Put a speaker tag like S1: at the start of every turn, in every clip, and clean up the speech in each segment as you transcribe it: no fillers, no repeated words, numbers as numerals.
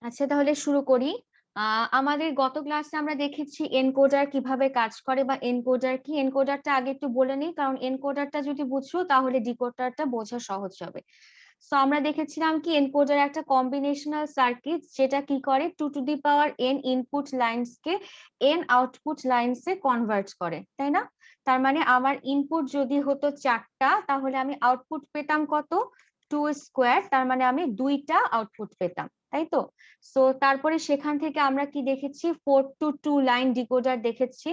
S1: আচ্ছা, তাহলে শুরু করি। আমাদের গত ক্লাসে আমরা দেখেছি এনকোডার কিভাবে কাজ করে বা এনকোডার কি। এনকোডারটা আগে একটু বলে নিই, কারণ এনকোডারটা যদি বুঝছো তাহলে ডিকোডারটা বোঝা সহজ হবে। সো আমরা দেখেছিলাম কি এনকোডার একটা কম্বিনেশনাল সার্কিট, যেটা কি করে 2 two the power n input lines কে n আউটপুট লাইনসে কনভার্ট করে, তাই না? তার মানে আমার ইনপুট যদি হতো 4টা, তাহলে আমি আউটপুট পেতাম কত? 2 স্কোয়ার। তার মানে আমি 2টা আউটপুট পেতাম, তাই তো? সো তারপরে সেখান থেকে আমরা কি দেখেছি? 4 টু 2 লাইন ডিকোডার দেখেছি।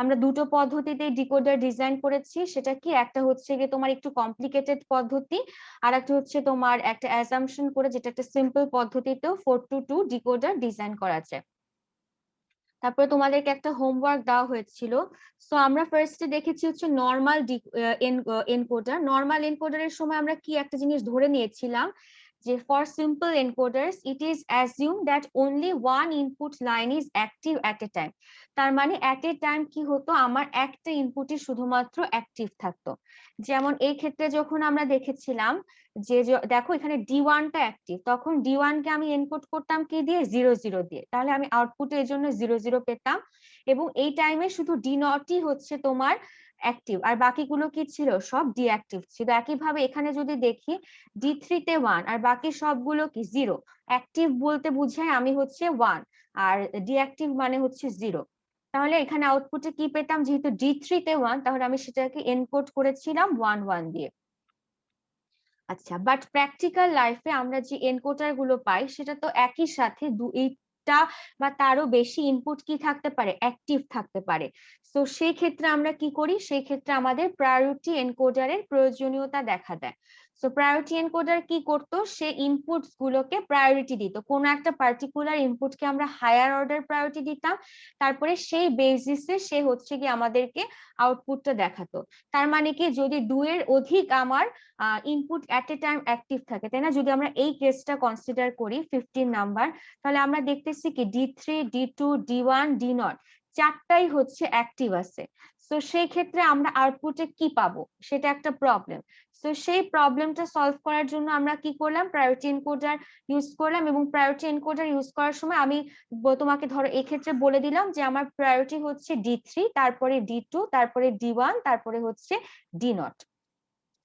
S1: আমরা দুটো পদ্ধতিতে ডিকোডার ডিজাইন করেছি। সেটা কি, একটা হচ্ছে গিয়ে তোমার একটু কমপ্লিকেটেড পদ্ধতি, আর একটা হচ্ছে তোমার একটা অ্যাজাম্পশন করে, যেটা একটা সিম্পল পদ্ধতিতেও 4 টু 2 ডিকোডার ডিজাইন করা যায়। তারপরে তোমাদেরকে একটা হোমওয়ার্ক দেওয়া হয়েছিল। সো আমরা ফার্স্টে দেখেছি হচ্ছে নর্মাল এনকোডার। নর্মাল এনকোডারের সময় আমরা কি একটা জিনিস ধরে নিয়েছিলাম, যে for simple encoders it is assume that only one input line is active at a time. তার মানে অ্যাট এ টাইম কি হতো, আমার একটা ইনপুটই শুধুমাত্র অ্যাক্টিভ থাকতো। যেমন এই ক্ষেত্রে যখন আমরা দেখেছিলাম যে দেখো এখানে D1টা অ্যাক্টিভ, তখন D1 কে আমি এনকোড করতাম কি দিয়ে? 0 0 দিয়ে। তাহলে আমি আউটপুটে এর জন্য 0 0 পেতাম, এবং এই টাইমে শুধু D0ই হচ্ছে তোমার অ্যাক্টিভ, আর বাকিগুলো কি ছিল? সব ডিঅ্যাক্টিভ ছিল। একইভাবে এখানে যদি দেখি D3 তে 1 আর বাকি সবগুলো কি 0। অ্যাক্টিভ বলতে বুঝায় আমি হচ্ছে 1, আর ডিঅ্যাক্টিভ মানে হচ্ছে 0। তাহলে এখানে আউটপুটে কি পেতাম? যেহেতু D3 তে 1, তাহলে আমি সেটাকে এনকোড করেছিলাম 1 1 দিয়ে। আচ্ছা, বাট প্র্যাকটিক্যাল লাইফে আমরা যে এনকোডার গুলো পাই, সেটা তো একই সাথে দুইটা বা তারও বেশি ইনপুট কি থাকতে পারে? অ্যাক্টিভ থাকতে পারে। তো সেই ক্ষেত্রে আমরা কি করি? সেই ক্ষেত্রে আমাদের প্রায়োরিটি এনকোডারের প্রয়োজনীয়তা দেখা দেয়। সো প্রায়োরিটি এনকোডার কি করতো? সে ইনপুটস গুলোকে প্রায়োরিটি দিত। কোনো একটা পার্টিকুলার ইনপুটকে আমরা হায়ার অর্ডার প্রায়োরিটি দিতাম, তারপরে সেই বেসিসে সে হচ্ছে কি আমাদেরকে আউটপুটটা দেখাতো। তার মানে কি, যদি 2 এর অধিক আমার input at a time active থাকে, তাই না? যদি আমরা এই কেসটা কনসিডার করি 15 নাম্বার, তাহলে আমরা দেখতেছি কি D3 D2 D1 D0 চারটাই হচ্ছে অ্যাক্টিভ আছে। তো সেই ক্ষেত্রে আমরা আউটপুটে কি পাবো? সেটা একটা প্রবলেম। তো সেই প্রবলেমটা সলভ করার জন্য আমরা কি করলাম? প্রায়োরিটি এনকোডার ইউজ করলাম, এবং প্রায়োরিটি এনকোডার ইউজ করার সময় আমি তোমাকে ধরো এই ক্ষেত্রে বলে দিলাম যে আমার প্রায়োরিটি হচ্ছে D3, তারপরে D2, তারপরে D1, তারপরে হচ্ছে D0।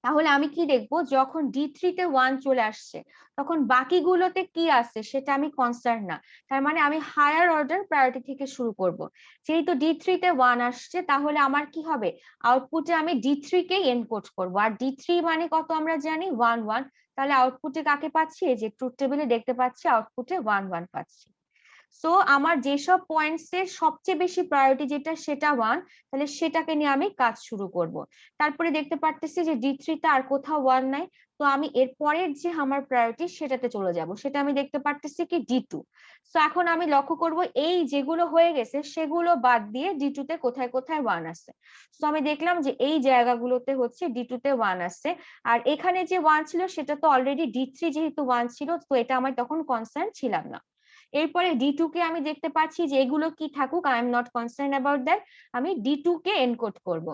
S1: তাহলে আমি কি দেখবো? যখন D3 তে 1 চলে আসছে, তখন বাকিগুলোতে কি আছে সেটা আমি কনসার্ন না। তার মানে আমি হায়ার অর্ডার প্রায়োরিটি থেকে শুরু করব। যেহেতু D3 তে 1 আসছে, তাহলে আমার কি হবে? আউটপুটে আমি D3 কেই এনকোড করব। আর D3 মানে কত আমরা জানি? 1 1। তাহলে আউটপুটে কাকে পাচ্ছি? এই যে ট্রুথ টেবিলে দেখতে পাচ্ছি আউটপুটে 1 1 পাচ্ছি। সো আমার যেসব পয়েন্টস এর সবচেয়ে বেশি প্রায়োরিটি যেটা, সেটা 1, তাহলে সেটাকে নিয়ে আমি কাজ শুরু করব। তারপরে দেখতে পারতেছি যে D3 তে আর কোথাও 1 নাই, তো আমি এর পরের যে আমার প্রায়োরিটি সেটাতে চলে যাব। সেটা আমি দেখতে পারতেছি কি D2। সো এখন আমি লক্ষ্য করব এই যেগুলো হয়ে গেছে সেগুলো বাদ দিয়ে D2 তে কোথায় কোথায় 1 আছে। সো আমি দেখলাম যে এই জায়গাগুলোতে হচ্ছে D2 তে 1 আছে, আর এখানে যে 1 ছিল সেটা তো অলরেডি D3 যেহেতু 1 ছিল, তো এটা আমার তখন কনসার্ন ছিলাম না। এরপরে D2 কে আমি দেখতে পাচ্ছি যে এগুলো কি থাকুক, I am not concern about that. আমি D2 কে এনকোড করব।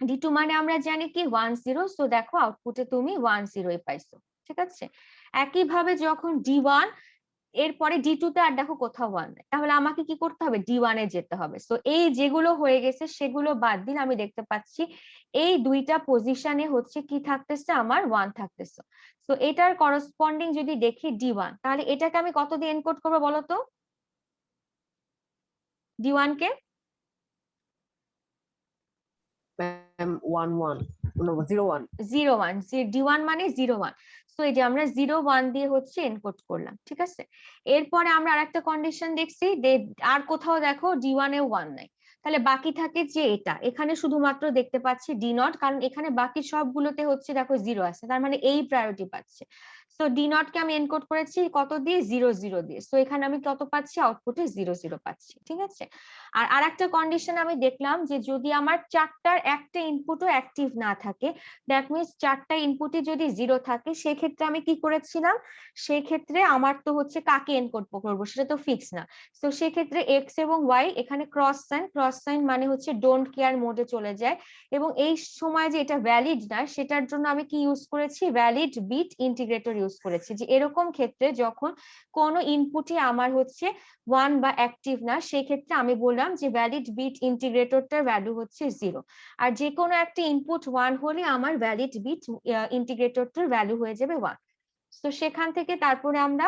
S1: D2 মানে আমরা জানি কি 1 0। সো দেখো আউটপুটে তুমি 1 0 পাইছো, ঠিক আছে? একইভাবে যখন D1, এরপরে D2 তে আর দেখো কোথাও 1 নাই, তাহলে আমাকে কি করতে হবে? D1 এ যেতে হবে। সো এই যেগুলো হয়ে গেছে সেগুলো বাদ দিলে আমি দেখতে পাচ্ছি এই দুইটা পজিশনে হচ্ছে কি থাকতেছে? আমার 1 থাকতেছে। সো এটার করসপন্ডিং যদি দেখি D1, তাহলে এটাকে আমি কত দিয়ে এনকোড করবো বলো তো? D1 কে
S2: ম্যাম 1 1 0 1
S1: 0 1, D1 মানে 0 1। সো এই যে আমরা 0 1 দিয়ে হচ্ছে এনকোড করলাম, ঠিক আছে? এরপরে আমরা আরেকটা কন্ডিশন দেখছি, আর কোথাও দেখো D1 এ 1 নাই। তাহলে বাকি থাকে যে এটা, এখানে শুধুমাত্র দেখতে পাচ্ছি D0, কারণ এখানে বাকি সবগুলোতে হচ্ছে দেখো 0 আছে, তার মানে এই প্রায়োরিটি পাচ্ছে। সো D0 কে আমি এনকোড করেছি কত দিয়ে? 0 0 দিয়ে। সো এখানে আমি কত পাচ্ছি? আউটপুটে 0 0 পাচ্ছি, ঠিক আছে? আর আরেকটা কন্ডিশন আমি দেখলাম যে যদি আমার চারটার একটা ইনপুটও অ্যাক্টিভ না থাকে, দ্যাট মিনস চারটা ইনপুটই যদি 0 থাকে, সেক্ষেত্রে আমি কি করেছিলাম? সেই ক্ষেত্রে আমার তো হচ্ছে কাকে এনকোড করবো? সেটা তো ফিক্স না। তো সেক্ষেত্রে এক্স এবং ওয়াই এখানে ক্রস ক্রস সাইন মানে হচ্ছে ডোন্ট কেয়ার মোডে চলে যায়, এবং এই সময় যে এটা ভ্যালিড না সেটার জন্য আমি কি ইউজ করেছি, ভ্যালিড বিট ইন্টিগ্রেটর ইউজ করেছি। যে এরকম ক্ষেত্রে যখন কোনো ইনপুটই আমার হচ্ছে 1 বা অ্যাক্টিভ না, সেই ক্ষেত্রে আমি বললাম যে ভ্যালিড বিট ইন্টিগ্রেটরটার ভ্যালু হচ্ছে 0। আর যে কোনো একটা ইনপুট 1 হলে আমার ভ্যালিড বিট ইন্টিগ্রেটরটার ভ্যালু হয়ে যাবে 1। তো সেখান থেকে তারপরে আমরা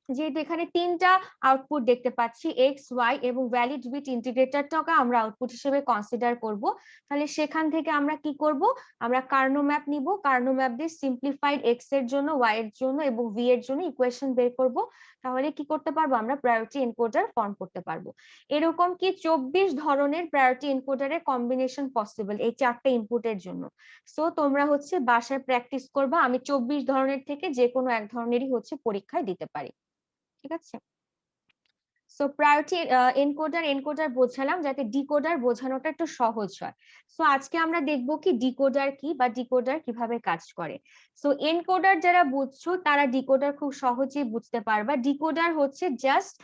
S1: যেহেতু এখানে তিনটা আউটপুট দেখতে পাচ্ছি এক্স ওয়াই এবং ভ্যালিড বিট ইন্টিগ্রেটরটাকে আমরা আউটপুট হিসেবে কনসিডার করব, তাহলে সেখান থেকে আমরা কি করব, আমরা কার্নো ম্যাপ নিব, কার্নো ম্যাপ দিয়ে সিম্পলিফাইড এক্স এর জন্য, ওয়াই এর জন্য এবং ভি এর জন্য ইকুয়েশন বের করব। তাহলে কি করতে পারবো, আমরা প্রায়োরিটি এনকোডার ফর্ম করতে পারবো। এরকম কি 24 ধরনের প্রায়োরিটি এনকোডারের কম্বিনেশন পসিবল এই চারটা ইনপুটের জন্য। সো তোমরা হচ্ছে বাসায় প্র্যাকটিস করবা, আমি 24 ধরনের থেকে যে কোনো এক ধরনেরই হচ্ছে পরীক্ষায় দিতে পারি। ঠিক আছে, সো প্রায়োরিটি এনকোডার বোঝালাম যাতে ডিকোডার বোঝানোটা একটু সহজ হয়। সো আজকে আমরা দেখবো কি ডিকোডার কি বা ডিকোডার কিভাবে কাজ করে। সো এনকোডার যারা বুঝছো তারা ডিকোডার খুব সহজেই বুঝতে পারবা। ডিকোডার হচ্ছে জাস্ট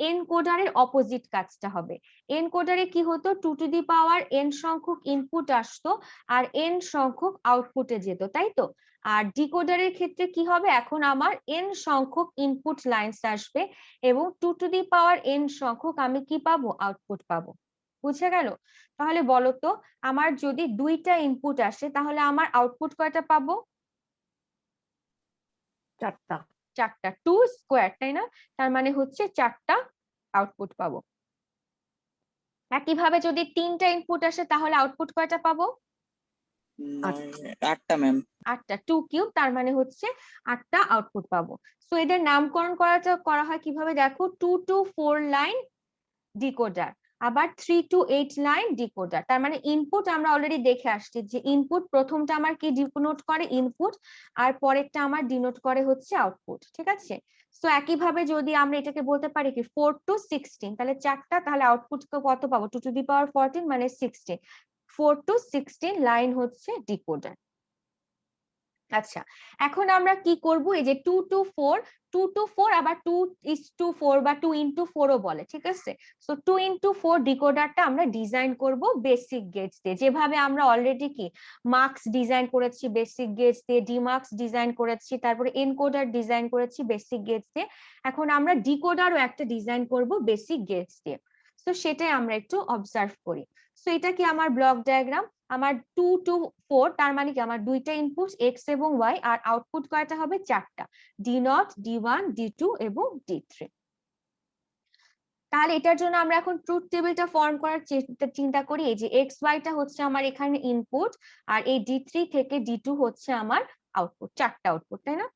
S1: এনকোডারের অপোজিট কাজটা হবে। এনকোডারে কি হতো, 2 টু দি পাওয়ার n সংখ্যক ইনপুট আসতো আর n সংখ্যক আউটপুটে যেত, তাই তো। আর ডিকোডারের ক্ষেত্রে কি হবে, এখন আমার n সংখ্যক ইনপুট লাইনস আসবে এবং 2 টু দি পাওয়ার n সংখ্যক আমি কি পাবো, আউটপুট পাবো। বুঝে গেল? তাহলে বলো তো, আমার যদি দুইটা ইনপুট আসে তাহলে আমার আউটপুট কয়টা পাবো,
S2: চারটা।
S1: চারটা, 2 স্কোয়ার, তাই না? তার মানে হচ্ছে চারটা আউটপুট পাবো। একইভাবে যদি তিনটা ইনপুট আসে তাহলে আউটপুট কয়টা পাবো,
S3: 8টা ম্যাম।
S1: 8টা, 2 কিউব, তার মানে হচ্ছে 8টা আউটপুট পাবো। সো এদের নামকরণ করা হয় কিভাবে দেখো, 2 টু 4 লাইন ডিকোডার, আবার 3 টু 8 লাইন ডিকোডার। তার মানে ইনপুট আমরা অলরেডি দেখে আসছি যে ইনপুট প্রথমটা আমার কি ডিনোট করে, ইনপুট, আর পরেরটা আমার ডিনোট করে হচ্ছে আউটপুট। ঠিক আছে, সো একইভাবে যদি আমরা এটাকে বলতে পারি কি 4 টু 16, তাহলে চারটা, তাহলে আউটপুট কত পাবো, 2 টু দি পাওয়ার 14 মানে 16, 4 টু 16 লাইন হচ্ছে ডিকোডার। আচ্ছা, এখন আমরা কি করব, এই যে 2 টু 4 আবার 2:4 বা 2:4 ও বলে, ঠিক আছে। সো 2:4 ডিকোডারটা আমরা ডিজাইন করব বেসিক গেটস দিয়ে, যেভাবে আমরা অলরেডি কি মার্কস ডিজাইন করেছি বেসিক গেটস দিয়ে, ডিমার্কস ডিজাইন করেছি, তারপরে এনকোডার ডিজাইন করেছি বেসিক গেটস দিয়ে। এখন আমরা ডিকোডারও একটা ডিজাইন করব বেসিক গেটস দিয়ে। সো সেটাই আমরা একটু অবজার্ভ করি। সো এটা কি আমার ব্লক ডায়াগ্রাম, আমার 2 টু 4, তার মানে কি আমার দুইটা ইনপুট এক্স এবং ওয়াই, আর আউটপুট কয়টা হবে, চারটা, D0, D1, D2 এবং D3। তাহলে এটার জন্য আমরা এখন ট্রুথ টেবিলটা ফর্ম করার চিন্তা করি। এই যে এক্স ওয়াইটা হচ্ছে আমার এখানে ইনপুট, আর এই D3 থেকে D2 হচ্ছে আমার আউটপুট, চারটা আউটপুট, তাই না।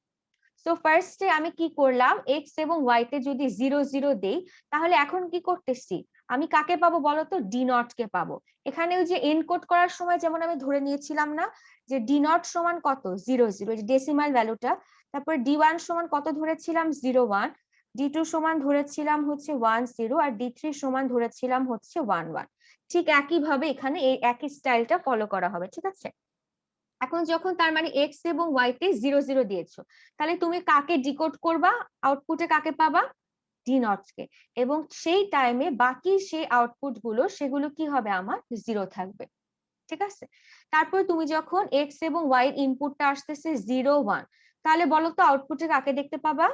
S1: সো ফার্স্টে আমি কি করলাম, এক্স এবং ওয়াই তে যদি 0 0 দেই, তাহলে এখন কি করতেছি, আমি কাকে পাবো বলতো, D0 কে পাবো। এখানে ওই যে এনকোড করার সময় যেমন আমি ধরে নিয়েছিলাম না যে D0 সমান কত, 0 0, ডেসিমাল ভ্যালুটা। তারপর D1 সমান কত ধরেছিলাম, 0 1, D2 সমান ধরেছিলাম হচ্ছে 1 0, আর D3 সমান ধরেছিলাম হচ্ছে 1 1। ঠিক একইভাবে এখানে এই একই স্টাইলটা ফলো করা হবে, ঠিক আছে। এখন যখন তার মানে এক্স এবং ওয়াই তে 0 0 দিয়েছো, তাহলে তুমি কাকে ডিকোড করবা, আউটপুটে কাকে পাবা, D0 কে, এবং সেই টাইমে বাকি সেই আউটপুট গুলো সেগুলো কি হবে, আমার 0 থাকবে। ঠিক আছে, তারপর তুমি যখন এক্স এবং ওয়াই এর ইনপুটটা আসতেছে 0 1, তাহলে বলো তো আউটপুটে কাকে দেখতে পাবা,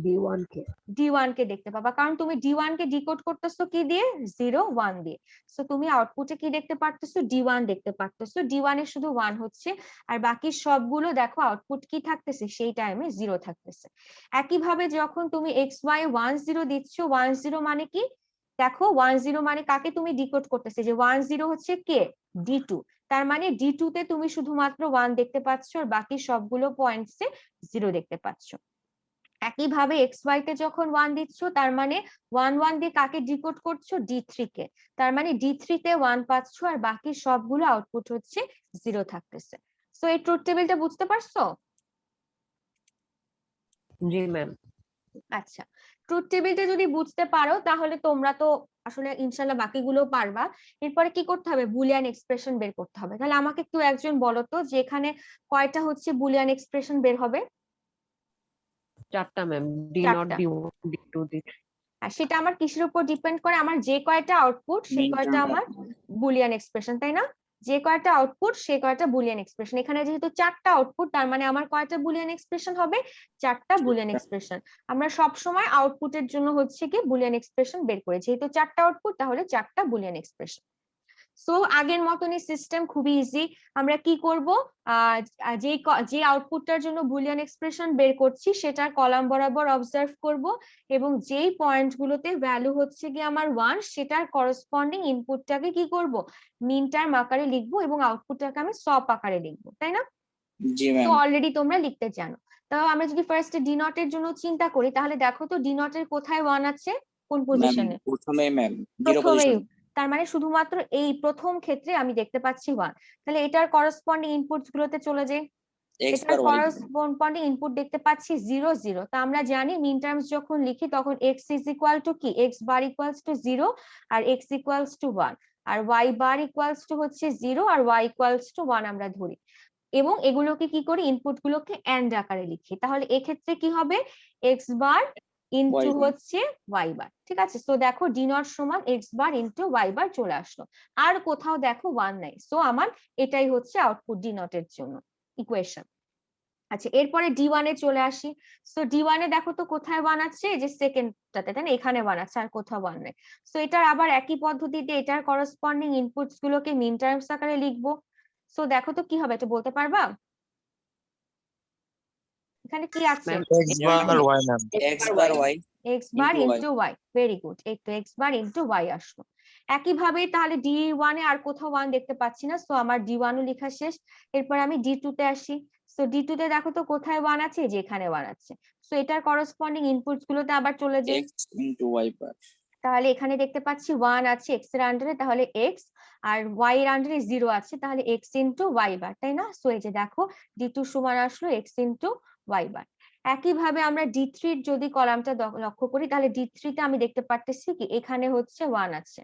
S2: D1 কে।
S1: D1 কে দেখতে পাবা, কারণ তুমি D1 কে ডিকোড করতেছো কি দিয়ে, 0 1 দিয়ে। সো তুমি আউটপুটে কি দেখতে পারতেছো, D1 দেখতে পারতেছো, D1 এর শুধু 1 হচ্ছে, আর বাকি সবগুলো দেখো আউটপুট কি থাকতেছে, সেই টাইমে 0 থাকতেছে। একইভাবে যখন তুমি এক্স ওয়াই 1 0 দিচ্ছ, 1 0 মানে কি, দেখো 1 0 মানে কাকে তুমি ডিকোড করতেছে, যে 1 0 হচ্ছে কে, D2, তার মানে D2 তে তুমি শুধুমাত্র 1 দেখতে পাচ্ছ, আর বাকি সবগুলো পয়েন্টসে 0 দেখতে পাচ্ছ। একইভাবে এক্স ওয়াই তে যখন 1 দিচ্ছ, তার মানে 1 1 দিয়ে কাকে ডিকোড করছো, D3 কে, তার মানে D3 তে 1 পাচ্ছ, আর বাকি সবগুলো আউটপুট হচ্ছে 0 থাকতেছে। সো এই ট্রুথ টেবিলটা বুঝতে পারছো?
S2: জি ম্যাম।
S1: আচ্ছা, ট্রুথ টেবিলটা যদি বুঝতে পারো তাহলে তোমরা তো আসলে ইনশাল্লাহ বাকিগুলো পারবা। এরপরে কি করতে হবে, বুলিয়ান এক্সপ্রেশন বের করতে হবে। তাহলে আমাকে একটু একজন বলো তো যে এখানে কয়টা হচ্ছে বুলিয়ান এক্সপ্রেশন বের হবে,
S2: চারটা ম্যাম, D0,
S1: চারটা।
S2: D1, D2, D3।
S1: আর সেটা আমার কিসের উপর ডিপেন্ড করে, আমার যে কয়টা আউটপুট সেই কয়টা আমার বুলিয়ান এক্সপ্রেশন, তাই না? যে কয়টা আউটপুট সে কয়টা বুলিয়ান এক্সপ্রেশন। এখানে যেহেতু 4টা আউটপুট, তার মানে আমার কয়টা বুলিয়ান এক্সপ্রেশন হবে? 4টা বুলিয়ান এক্সপ্রেশন। আমরা সব সময় আউটপুটের জন্য হচ্ছে কি বুলিয়ান এক্সপ্রেশন বের করি, যেহেতু 4টা আউটপুট তাহলে 4টা বুলিয়ান এক্সপ্রেশন। সো আগের মতনই সিস্টেম, খুবই ইজি। আমরা কি করব, যে আউটপুটটার জন্য বুলিয়ান এক্সপ্রেশন বের করছি সেটার কলাম বরাবর অবজার্ভ করব, এবং যেই পয়েন্টগুলোতে ভ্যালু হচ্ছে কি আমার 1, সেটার করসপন্ডিং ইনপুটটাকে কি করব, মিন টার্ম আকারে লিখবো এবং আউটপুটটাকে আমি সপ আকারে লিখবো, তাই না?
S3: জি
S1: তো
S3: ম্যাম।
S1: অলরেডি তোমরা লিখতে জানো। তাও আমরা যদি ফার্স্টে ডি নট এর জন্য চিন্তা করি, তাহলে দেখো তো ডি নট এর কোথায় 1 আছে, কোন পজিশনে?
S3: প্রথমে ম্যাম 0
S1: প্রথমেই।
S3: পজিশন।
S1: তার মানে শুধুমাত্র এই প্রথম ক্ষেত্রে আমি দেখতে পাচ্ছি 1। তাহলে এটার করসপন্ডিং ইনপুটস গুলোতে চলে যাই,
S3: x
S1: এটার
S3: বার y।
S1: করসপন্ডিং ইনপুট দেখতে পাচ্ছি 0 0। তা আমরা জানি মিন টার্মস যখন লিখি তখন x ইজ ইকুয়াল টু কি, x বার ইকুয়ালস টু 0 আর x ইকুয়ালস টু 1, আর y বার ইকুয়ালস টু হচ্ছে 0 আর y ইকুয়ালস টু 1 আমরা ধরি, এবং এগুলোকে কি করি, ইনপুট গুলোকে এন্ড আকারে লিখি। তাহলে এক্ষেত্রে কি হবে, x বার ইনটু
S3: Y বার।
S1: হচ্ছে y বার। ঠিক আছে, তো দেখো ডি নট সমান x বার ইনটু y বার চলে আসলো, আর কোথাও দেখো 1 নাই। সো আমার এটাই হচ্ছে আউটপুট ডি নট এর জন্য ইকুয়েশন। আচ্ছা, এরপরে ডি1 এ চলে আসি। সো ডি1 এ দেখো তো কোথায় 1 আছে, এই যে সেকেন্ডটাতে, তাই না? এখানে 1 আছে, আর কোথাও 1 নেই। সো এটার আবার একই পদ্ধতিতে এটার করসপন্ডিং ইনপুটস গুলোকে মিন টার্মস আকারে লিখবো। সো দেখো তো কি হবে, এটা বলতে পারবা? এখানে কি আছে?
S2: ম্যাম
S4: x বার y ম্যাম।
S3: x বার y
S1: x বার
S3: into y।
S1: Into y, very good, একটু x বার ইনটু y আসলো। একইভাবে তাহলে ডি1 এ আর কোথাও 1 দেখতে পাচ্ছি না, সো আমার ডি1 ও লেখা শেষ। এরপর আমি ডি2 তে আসি। সো ডি2 তে দেখো তো কোথায় 1 আছে, যে এখানে 1 আছে। সো এটার করসপন্ডিং ইনপুটস গুলোতে আবার চলে যাই।
S3: x into y বার।
S1: তাহলে এখানে দেখতে পাচ্ছি 1 আছে x এর আন্ডারে, তাহলে x, আর y এর আন্ডারে 0 আছে, তাহলে x ইনটু y বার, তাই না? সো এই যে দেখো ডি2 সমান আসলো x ইনটু y বার। একইভাবে আমরা ডি3 এর যদি কলামটা লক্ষ্য করি, তাহলে ডি3 তে আমি দেখতে পারতেছি কি এখানে হচ্ছে 1 আছে।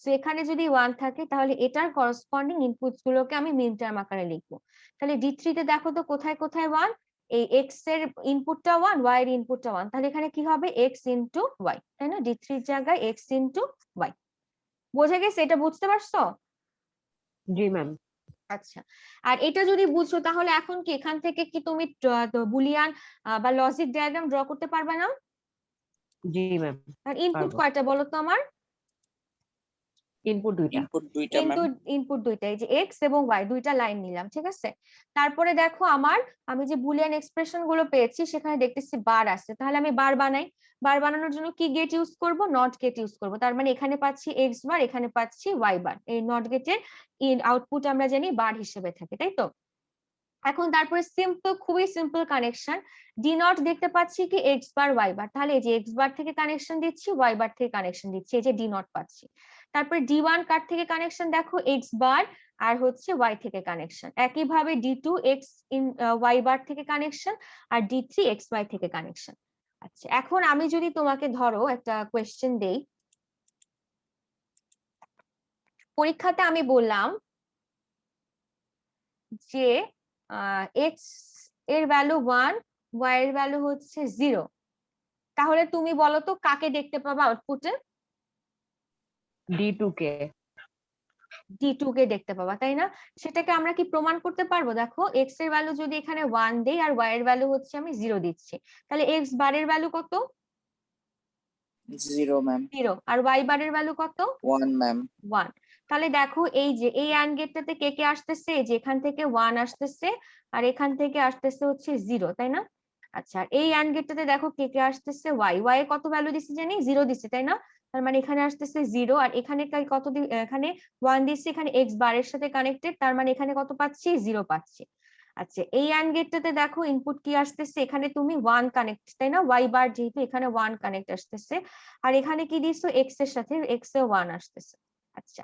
S1: সো এখানে যদি 1 থাকে তাহলে এটার করসপন্ডিং ইনপুটস গুলোকে আমি মিন টার্ম আকারে লিখবো। তাহলে ডি3 তে দেখো তো কোথায় কোথায় 1, এই x এর ইনপুটটা 1, y এর ইনপুটটা 1, তাহলে এখানে কি হবে, x ইনটু y, তাই না? ডি3 এর জায়গায় x ইনটু y। বোঝা গেছে? এটা বুঝতে পারছো?
S2: জি ম্যাম।
S1: আচ্ছা, আর এটা যদি বুঝছো তাহলে এখন কি এখান থেকে কি তুমি বুলিয়ান বা লজিক ডায়াগ্রাম ড্র করতে পারবে না?
S2: জি ম্যাম।
S1: আর ইনপুট
S2: পারবো।
S1: কয়টা বলো তো আমার?
S2: ইনপুট দুইটা।
S3: ইনপুট দুইটা ম্যাম।
S1: ইনপুট দুইটা, এই যে x এবং y দুইটা লাইন নিলাম, ঠিক আছে? তারপরে দেখো আমি যে বুলিয়ান এক্সপ্রেশন গুলো পেয়েছি সেখানে দেখতেছি বার আছে, তাহলে আমি বার বানাই। বার বানানোর জন্য কি গেট ইউজ করব, নট গেট ইউজ করব। তার মানে এখানে পাচ্ছি x বার, এখানে পাচ্ছি y বার। এই নট গেটের আউটপুট আমরা জানি বার হিসেবে থাকে, তাই তো? এখন তারপরে সিম্পল, খুবই সিম্পল কানেকশন। ডি নট দেখতে পাচ্ছি কি এক্স বার ওয়াই বার, তাহলে এই যে এক্স বার থেকে কানেকশন দিচ্ছি, ওয়াই বার থেকে কানেকশন দিচ্ছি, এই যে ডি নট পাচ্ছি। তারপরে ডি1 কার থেকে কানেকশন দেখো, এক্স বার আর হচ্ছে ওয়াই থেকে কানেকশন। একইভাবে ডি2 এক্স ইন ওয়াই বার থেকে কানেকশন, আর ডি3 এক্স ওয়াই থেকে কানেকশন। আচ্ছা, এখন আমি যদি তোমাকে ধরো একটা কোয়েশ্চেন দেই, পরীক্ষাতে আমি বললাম যে এক্স এর ভ্যালু 1, ওয়াই এর ভ্যালু হচ্ছে 0, তাহলে তুমি বলো তো কাকে দেখতে পাবা আউটপুটে?
S2: ডি2 কে।
S1: ডি2 কে দেখতে পাবা, তাই না? সেটাকে আমরা কি প্রমাণ করতে পারবো? দেখো এক্স এর ভ্যালু যদি এখানে 1 দেই আর ওয়াই এর ভ্যালু হচ্ছে আমি 0 দিচ্ছি, তাহলে এক্স বারের ভ্যালু কত?
S3: 0 ম্যাম।
S1: 0, আর ওয়াই বারের ভ্যালু কত?
S3: 1 ম্যাম।
S1: 1। তাহলে দেখো এই যে এই অ্যান্ড গেটটাতে কে কে আসতেছে, এই যে এখান থেকে 1 আসতেছে আর এখান থেকে আসতেছে হচ্ছে 0, তাই না? আচ্ছা, এই অ্যান্ড গেটটাতে দেখো কে কে আসতেছে, ওয়াই এ কত ভ্যালু দিছি জানি, 0 দিছি, তাই না? তার মানে এখানে আসতেছে 0, আর এখানে কত এখানে 1 দিছি, এখানে এক্স বারের সাথে কানেক্টেড, তার মানে এখানে কত পাচ্ছি, 0 পাচ্ছি। আচ্ছা, এই অ্যান্ড গেটটাতে দেখো ইনপুট কি আসতেছে, এখানে তুমি 1 কানেক্ট, তাই না? ওয়াই বার যেহেতু এখানে 1 কানেক্ট আসতেছে, আর এখানে কি দিছো, এক্স এর সাথে এক্স এ 1 আসতেছে। আচ্ছা,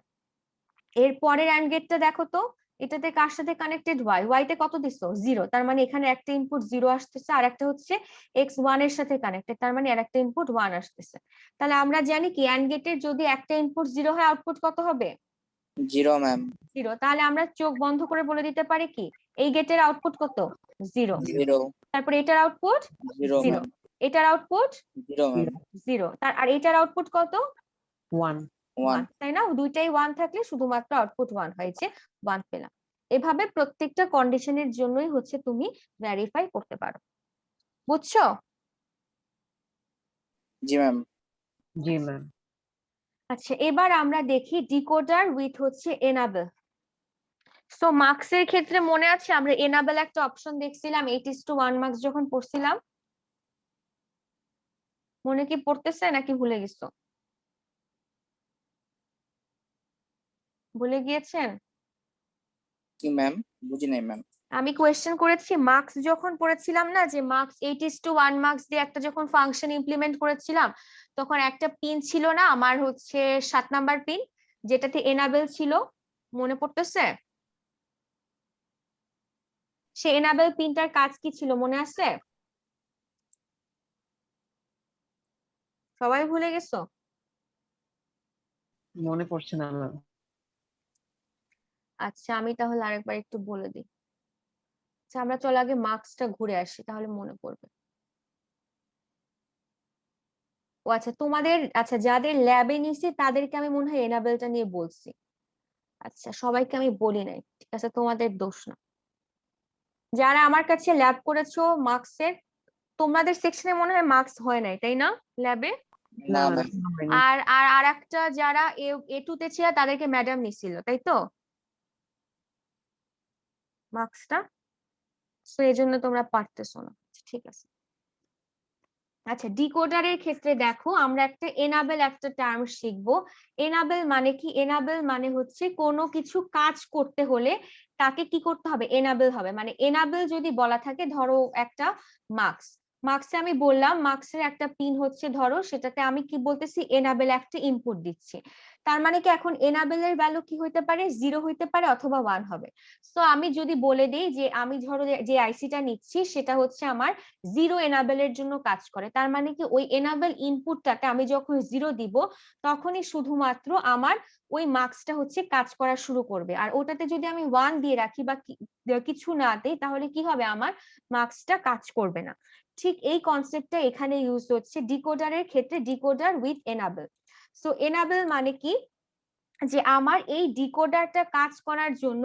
S1: এর পরের অ্যান্ড গেটটা দেখো তো, এটাতে কার সাথে কানেক্টেড, ওয়াই তে কত দিছো, 0, তার মানে এখানে একটা ইনপুট 0 আসতেছে, আর একটা হচ্ছে এক্স 1 এর সাথে কানেক্টেড, তার মানে আরেকটা ইনপুট 1 আসতেছে। তাহলে আমরা জানি কি অ্যান্ড গেটের যদি একটা ইনপুট 0 হয় আউটপুট কত হবে?
S3: 0 ম্যাম।
S1: 0। তাহলে আমরা চোখ বন্ধ করে বলে দিতে পারি কি এই গেটের আউটপুট কত, 0।
S3: 0।
S1: তারপরে এটার আউটপুট
S3: 0
S1: 0,
S3: ম্যাম।
S1: এটার আউটপুট
S3: 0 ম্যাম
S1: 0, আর এটার আউটপুট কত?
S2: 1.
S3: 1
S1: তাই না? দুইটাই 1 থাকলে শুধুমাত্র আউটপুট 1 হয়েছে, 1 পেলাম। এভাবে প্রত্যেকটা কন্ডিশনের জন্যই হচ্ছে তুমি ভেরিফাই করতে পারো। বুঝছো?
S3: জি ম্যাম
S2: জি ম্যাম।
S1: আচ্ছা, এবার আমরা দেখি ডিকোডার উইথ হচ্ছে এনাবেল। সো মার্কসের ক্ষেত্রে মনে আছে আমরা এনাবেল একটা অপশন দেখছিলাম 8:1 মার্কস যখন পড়ছিলাম, মনে কি পড়তেছে নাকি ভুলে গেছো? ভুলে গিয়েছেন?
S3: কি ম্যাম বুঝি নাই ম্যাম
S1: আমি কোয়েশ্চেন করেছি মার্কস যখন পড়েছিলাম না, যে মার্কস 8:1 মার্কস দিয়ে একটা যখন ফাংশন ইমপ্লিমেন্ট করেছিলাম, তখন একটা পিন ছিল না আমার হচ্ছে 7 নাম্বার পিন, যেটাতে এনাবেল ছিল, মনে পড়তেছে? সে এনাবেল পিনটার কাজ কি ছিল মনে আছে? সবাই ভুলে গেছো?
S2: মনে পড়ছে না ম্যাম।
S1: আচ্ছা, আমি তাহলে আরেকবার একটু বলে দিই। আচ্ছা, আমরা চল আগে মার্কসটা ঘুরে আসি, তাহলে মনে পড়বে। ও আচ্ছা, তোমাদের আচ্ছা যাদের ল্যাবে নিছি তাদেরকে আমি মনে হয় এনাবেলটা নিয়ে বলছি। আচ্ছা, সবাইকে আমি বলি নাই, ঠিক আছে, তোমাদের দোষ না। যারা আমার কাছে ল্যাব করেছো মার্কসের, তোমাদের সেকশনে মনে হয় মার্কস হয় নাই, তাই না ল্যাবে?
S3: না
S2: না
S3: ম্যাম
S2: এখনো হয়নি।
S1: আর আর আর একটা যারা এ টু তে ছিল তাদেরকে ম্যাডাম নিছিল, তাই তো মার্কসটা? তো এই জন্য তোমরা পারতেছো না, ঠিক আছে। আচ্ছা, ডিকোডারের ক্ষেত্রে দেখো আমরা একটা এনাবেল একটা টার্ম শিখবো। এনাবেল মানে কি? এনাবেল মানে হচ্ছে কোনো কিছু কাজ করতে হলে তাকে কি করতে হবে? এনাবেল হবে। মানে এনাবেল যদি বলা থাকে, ধরো একটা মার্কস, মার্কসে আমি বললাম মার্কসের একটা পিন হচ্ছে, ধরো সেটাতে আমি কি বলতেছি? এনাবেল একটা ইনপুট দিচ্ছি। তার মানে কি এখন এনাবেলের ভ্যালু কি হইতে পারে? 0 হইতে পারে অথবা 1 হবে। তো আমি যদি বলে দিই যে আমি ধরো যে আইসিটা নিচ্ছি সেটা হচ্ছে আমার 0 এনাবেলের জন্য কাজ করে, তার মানে কি ওই এনাবেল ইনপুটটাতে আমি যখন 0 দিব তখনই শুধুমাত্র আমার ওই মার্কসটা হচ্ছে কাজ করা শুরু করবে। আর ওটাতে যদি আমি 1 দিয়ে রাখি বা কিছু না দেই, তাহলে কি হবে? আমার মার্কসটা কাজ করবে না। ঠিক এই কনসেপ্টটা এখানে ইউজ হচ্ছে ডিকোডারের ক্ষেত্রে, decoder with enable. So enable মানে কি? যে আমার এই ডিকোডারটা কাজ করার জন্য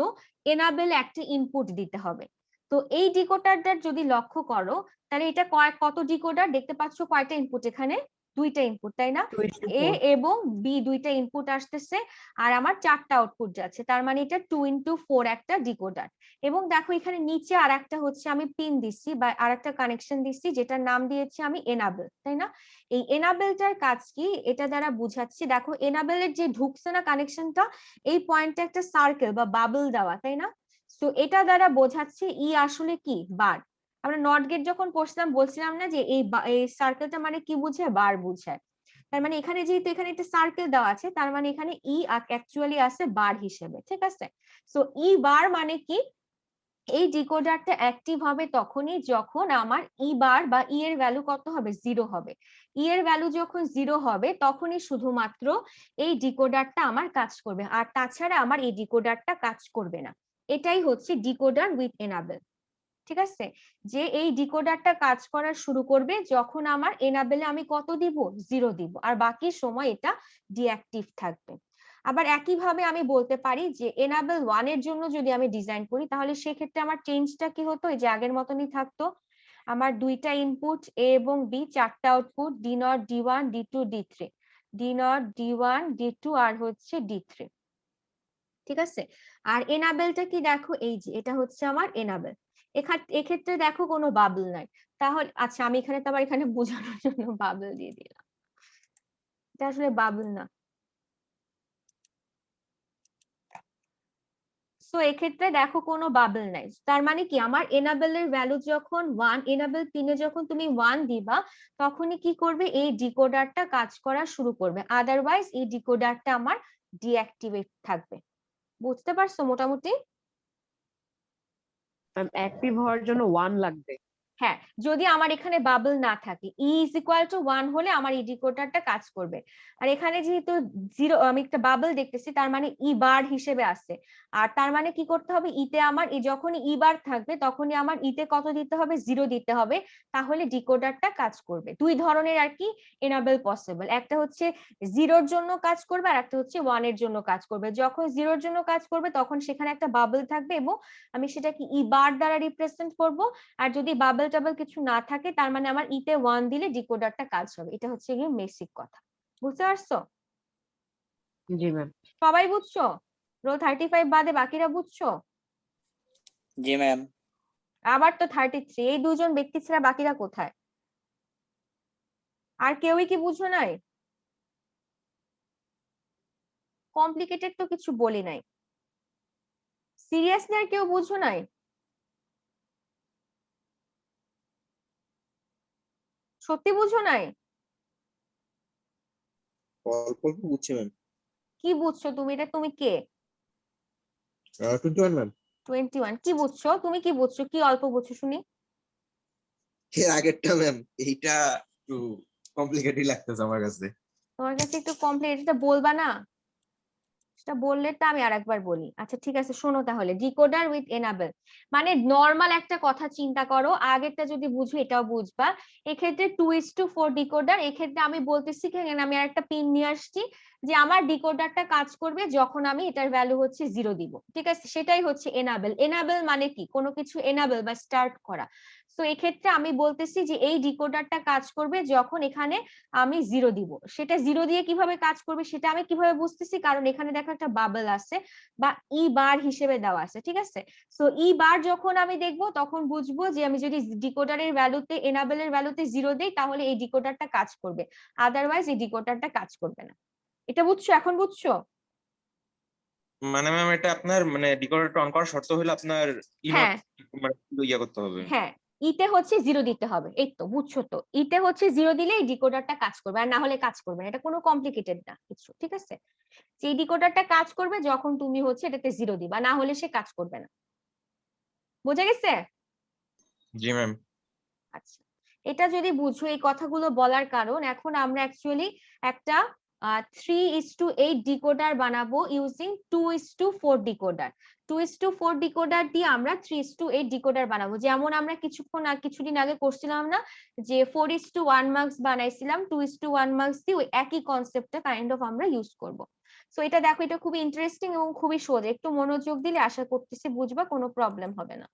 S1: এনাবেল একটা ইনপুট দিতে হবে। তো এই ডিকোডারটার যদি লক্ষ্য করো, তাহলে এটা কত ডিকোডার দেখতে পাচ্ছ? কয়টা ইনপুট এখানে? দুইটা ইনপুট, তাই না? এ
S2: 24.
S1: এবং বি দুইটা ইনপুট আসতেছে, আর আমার 4টা আউটপুট যাচ্ছে, তার মানে এটা 2x4 একটা ডিকোডার। এবং দেখো এখানে নিচে আর একটা হচ্ছে আমি পিন দিচ্ছি বা আর একটা কানেকশন দিচ্ছি, যেটার নাম দিয়েছি আমি এনাবেল, তাই না? এই এনাবেলটার কাজ কি এটা দ্বারা বুঝাচ্ছি। দেখো এনাবেলের যে ঢুকছে না কানেকশনটা, এই পয়েন্টে একটা সার্কেল বা বাবল দেওয়া, তাই না? তো এটা দ্বারা বোঝাচ্ছে ই আসলে কি? বার। আমরা নট গেট যখন পড়ছিলাম বলছিলাম না যে এই সার্কেলটা মানে কি বুঝায়? বার বুঝায়। তার মানে এখানে যেহেতু এখানে একটা সার্কেল দেওয়া আছে, তার মানে এখানে ই অ্যাকচুয়ালি আছে বার হিসেবে, ঠিক আছে? সো ই বার মানে কি? এই ডিকোডারটা অ্যাক্টিভ হবে তখনই যখন আমার ই বার বা ই এর ভ্যালু কত হবে? 0 হবে। ই এর ভ্যালু যখন 0 হবে তখনই শুধুমাত্র এই ডিকোডারটা আমার কাজ করবে, আর তাছাড়া আমার এই ডিকোডারটা কাজ করবে না। এটাই হচ্ছে ডিকোডার উইথ এনাবেল, ঠিক আছে? যে এই ডিকোডারটা কাজ করা শুরু করবে যখন আমার এনাবেলে আমি কত দিব? 0 দিব, আর বাকি সময় এটা ডিঅ্যাক্টিভ থাকবে। আবার একইভাবে আমি বলতে পারি যে এনাবেল 1 এর জন্য যদি আমি ডিজাইন করি, তাহলে সেক্ষেত্রে আমার চেঞ্জটা কি হতো? এই যে আগের মতনই থাকতো। আমার দুইটা ইনপুট এ এবং বি, 4টা output D nought, D one, D two, D three, D nought, D one, D two আর হচ্ছে ডি3, ঠিক আছে? আর এনাবেলটা কি দেখো, এই যে এটা হচ্ছে আমার এনাবেল। এক্ষেত্রে দেখো কোনো বাবল নাই। তাহলে আচ্ছা, আমি এখানে তো আবার এখানে বোঝানোর জন্য বাবল দিয়ে দিলাম, এটা আসলে বাবল না। সো এক্ষেত্রে দেখো কোনো বাবল নাই, তার মানে কি আমার এনাবেলের ভ্যালু যখন 1, এনাবেল পিনে যখন তুমি 1 দিবা, তখনই কি করবে? এই ডিকোডারটা কাজ করা শুরু করবে, আদারওয়াইজ এই ডিকোডারটা আমার ডিঅ্যাক্টিভেট থাকবে। বুঝতে পারছো মোটামুটি?
S2: অ্যাক্টিভ হওয়ার জন্য 1 লাগবে।
S1: হ্যাঁ, যদি আমার এখানে বাবল না থাকে, ই ইজ ইকুয়াল টু 1 হলে আমার ই ডিকোডারটা কাজ করবে। আর এখানে যেহেতু 0 আমি একটা বাবল দেখতেছি, তার মানে ই বার হিসেবে আছে। আর তার মানে কি করতে হবে, ইতে আমার যখনই ই বার থাকবে তখনই আমার ইতে কত দিতে হবে, 0 দিতে হবে, তাহলে ডিকোডারটা কাজ করবে। দুই ধরনের আর কি এনাবেল পসিবল, একটা হচ্ছে 0-র জন্য কাজ করবে আর একটা হচ্ছে 1-এর জন্য কাজ করবে। যখন 0-র জন্য কাজ করবে তখন সেখানে একটা বাবল থাকবে এবং আমি সেটাকে ই বার দ্বারা রিপ্রেজেন্ট করব। আর যদি বাবল টাবল কিছু না থাকে তার মানে আমার ইতে 1 দিলে ডিকোডারটা কাজ হবে। এটা হচ্ছে গিয়ে বেসিক কথা, বুঝতে পারছো?
S2: জি ম্যাম।
S1: সবাই বুঝছো? রো 35 বাদে বাকিরা বুঝছো?
S3: জি ম্যাম।
S1: আবার তো 33, এই দুজন ব্যক্তি ছাড়া বাকিরা কোথায়? আর কেউই কি বুঝো নাই? কমপ্লিকেটেড তো কিছু বলি নাই। সিরিয়াসলি আর কেউ বুঝো নাই? সত্যি বুঝো নাই?
S4: অল্প অল্প বুঝছি ম্যাম।
S1: কি বুঝছো তুমি? এটা তুমি কে?
S4: 21 ম্যাম।
S1: 21 কি বুঝছো? তুমি কি বুঝছো? কি অল্প বুঝছো শুনি?
S4: এর আগেরটা ম্যাম, এইটা একটু কমপ্লিকেটেড লাগতেছে আমার কাছে।
S1: তোমার কাছে একটু কমপ্লিকেটেড, এটা বলবা না? সেটা বললে তো আমি আরেকবার বলি। আচ্ছা ঠিক আছে, শোনো তাহলে। ডিকোডার উইথ এনাবেল মানে নর্মাল একটা কথা চিন্তা করো, আগেরটা যদি বুঝো এটাও বুঝবা। এক্ষেত্রে 2:4 ডিকোডার, এক্ষেত্রে আমি বলতেছি এখানে আমি একটা পিন নিয়ে আসছি যে আমার ডিকোডারটা কাজ করবে যখন আমি এটার ভ্যালু হচ্ছে 0 দিব। ঠিক আছে, সেটাই হচ্ছে এনাবেল। এনাবেল মানে কি, কোনো কিছু এনাবেল বা স্টার্ট করা। তো এক্ষেত্রে আমি বলতেছি যে এই ডিকোডারটা কাজ করবে যখন এখানে আমি 0 দিব। সেটা 0 দিয়ে কিভাবে কাজ করবে সেটা আমি কিভাবে বুঝতেছি, কারণ এখানে দেখো একটা বাবল আছে বা ই বার হিসেবে দেওয়া আছে। ঠিক আছে, সো ই বার যখন আমি দেখবো তখন বুঝবো যে আমি যদি ডিকোডারের ভ্যালুতে এনাবেলের ভ্যালুতে 0 দেই তাহলে এই ডিকোডারটা কাজ করবে, আদারওয়াইজ এই ডিকোডারটা কাজ করবে না। এটা বুঝছো? এখন বুঝছো?
S5: মানে ম্যাম এটা আপনার মানে ডিকোডারটা অন করার শর্ত হলো আপনার
S1: হ্যাঁ
S5: মানে ইয়া করতে হবে।
S1: হ্যাঁ, ইতে হচ্ছে 0 দিতে হবে। এই তো বুঝছো তো, ইতে হচ্ছে 0 দিলে এই ডিকোডারটা কাজ করবে, আর না হলে কাজ করবে না। এটা কোনো কমপ্লিকেটেড না কিছু। ঠিক আছে, সেই ডিকোডারটা কাজ করবে যখন তুমি হচ্ছে এটাতে 0 দিবা, না হলে সে কাজ করবে না। বোঝা গেছে?
S5: জি ম্যাম।
S1: আচ্ছা, এটা যদি বুঝো, এই কথাগুলো বলার কারণ এখন আমরা অ্যাকচুয়ালি একটা 3:8 ডিকোডার বানাবো ইউজিং 2:4 ডিকোডার। 2:4 ডিকোডার দিয়ে আমরা 3:8 ডিকোডার বানাবো। যেমন আমরা কিছুদিন আগে করছিলাম না যে 4:1 মার্কস বানাইছিলাম, 2:1 মার্কস দিয়ে ওই একই কনসেপ্টটা কাইন্ড অফ আমরা ইউজ করব। সো এটা দেখো, এটা খুবই ইন্টারেস্টিং এবং খুবই সোজা, একটু মনোযোগ দিলে আশা করতেছি বুঝবা, কোনো প্রবলেম হবে না।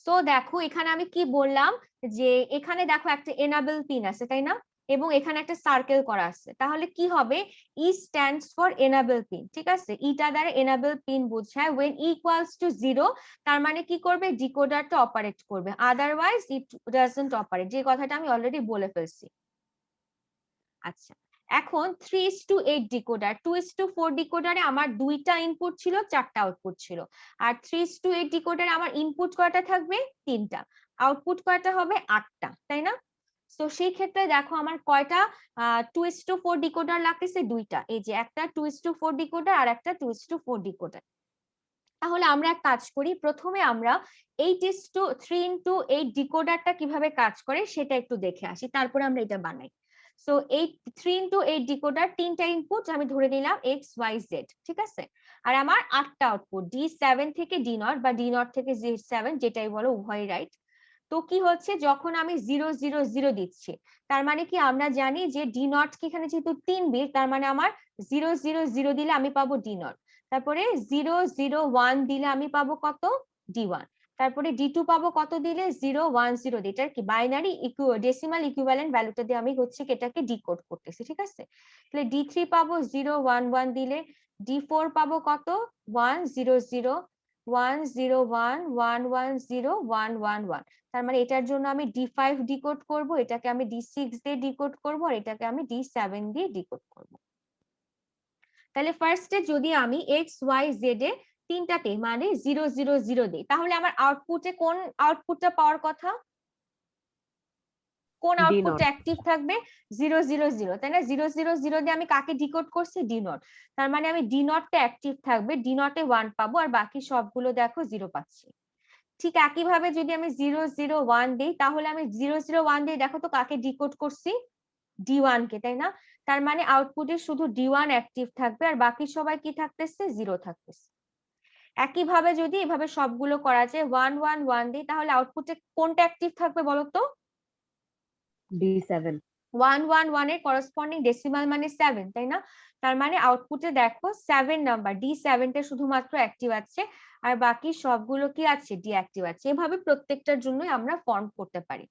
S1: সো দেখো এখানে আমি কি বললাম, যে এখানে দেখো একটা এনাবেল পিন আছে তাই না, এবং এখানে একটা সার্কেল করা আছে। তাহলে কি হবে, ই স্ট্যান্ডস ফর এনাবেল পিন। ঠিক আছে, ইটা দ্বারা এনাবেল পিন বোঝায়। when e equals to 0 তার মানে কি করবে, ডিকোডারটা অপারেট করবে, আদারওয়াইজ ইট ডাজন্ট অপারেট, যে কথাটা আমি অলরেডি বলে ফেলছি। আচ্ছা, এখন 3:8 ডিকোডার, 2:4 ডিকোডারে আমার দুইটা ইনপুট ছিল, চারটা আউটপুট ছিল। আর 3:8 ডিকোডারে আমার ইনপুট কয়টা থাকবে, তিনটা, আউটপুট কয়টা হবে, 8টা, তাই না? তো সেই ক্ষেত্রে দেখো আমার কয়টা 2:4 ডিকোডার লাগতেছে, দুইটা। এই যে একটা 2:4 ডিকোডার আর একটা 2:4 ডিকোডার। তাহলে আমরা এক কাজ করি, প্রথমে আমরা 3:8 ডিকোডারটা কিভাবে কাজ করে সেটা একটু দেখে আসি, তারপরে আমরা এটা বানাই। সো এই 3:8 ডিকোডার, তিনটা ইনপুট আমি ধরে নিলাম XYZ। ঠিক আছে, আর আমার 8টা আউটপুট, D7 থেকে D0 বা D0 থেকে Z7, যেটাই বলো উভয় রাইট। তো কি হচ্ছে, যখন আমি 0 0 0 দিচ্ছি তার মানে কি, আমরা জানি যে D0 কি এখানে যেহেতু 3 বিট, তার মানে আমার 0 0 0 দিলে আমি পাবো D0, তারপরে 0 0 1 দিলে আমি পাবো কত, D1, তারপরে D2 পাবো কত দিলে, 0 1 0 দিয়ে। এটার কি বাইনারি ডেসিমাল ইকুইভ্যালেন্ট ভ্যালুটা দিয়ে আমি হচ্ছে এটাকে ডিকোড করতেছি। ঠিক আছে, তাহলে D3 পাবো 0 1 1 দিলে, D4 পাবো কত, 1 0 0 1 0 1 1 1 0 1 1 1। তার মানে এটার জন্য আমি D5 ডিকোড করব, এটাকে আমি D6 দিয়ে ডিকোড করব, আর এটাকে আমি D7 দিয়ে ডিকোড করব। তাহলে ফার্স্টে যদি আমি XYZ এ তিনটাতে মানে 0 0 0 দিই, তাহলে আমার আউটপুটে কোন আউটপুটটা পাওয়ার কথা, কোন আউটপুটটা অ্যাক্টিভ থাকবে, 0 0 0, তাই না? 0 0 0 দিয়ে আমি কাকে ডিকোড করছি, D0, তার মানে আমি D0টা অ্যাক্টিভ থাকবে, D0 এ 1 পাবো, আর বাকি সবগুলো দেখো 0 পাচ্ছি। ঠিক একইভাবে যদি আমি 001 দিই তাহলে আমি 001 দিয়ে দেখো তো কাকে ডিকোড করছি, D1 কে, তাই না? তার মানে আউটপুটে শুধু D1 অ্যাক্টিভ থাকবে আর বাকি সবাই কি থাকতেছে, 0 থাকতেছে। একইভাবে যদি এভাবে সবগুলো করা যায় 111 দিই তাহলে আউটপুটে কোনটা অ্যাক্টিভ থাকবে বলো তো?
S2: D7
S1: 111 এর করসপন্ডিং ডেসিমাল মানে 7, তাই না? তার মানে আউটপুটে দেখো 7 নাম্বার D7 টা শুধুমাত্র অ্যাক্টিভ আছে আর বাকি সবগুলো কি আছে, ডিঅ্যাক্টিভ আছে। এভাবে প্রত্যেকটার জন্যই আমরা ফর্ম করতে পারি।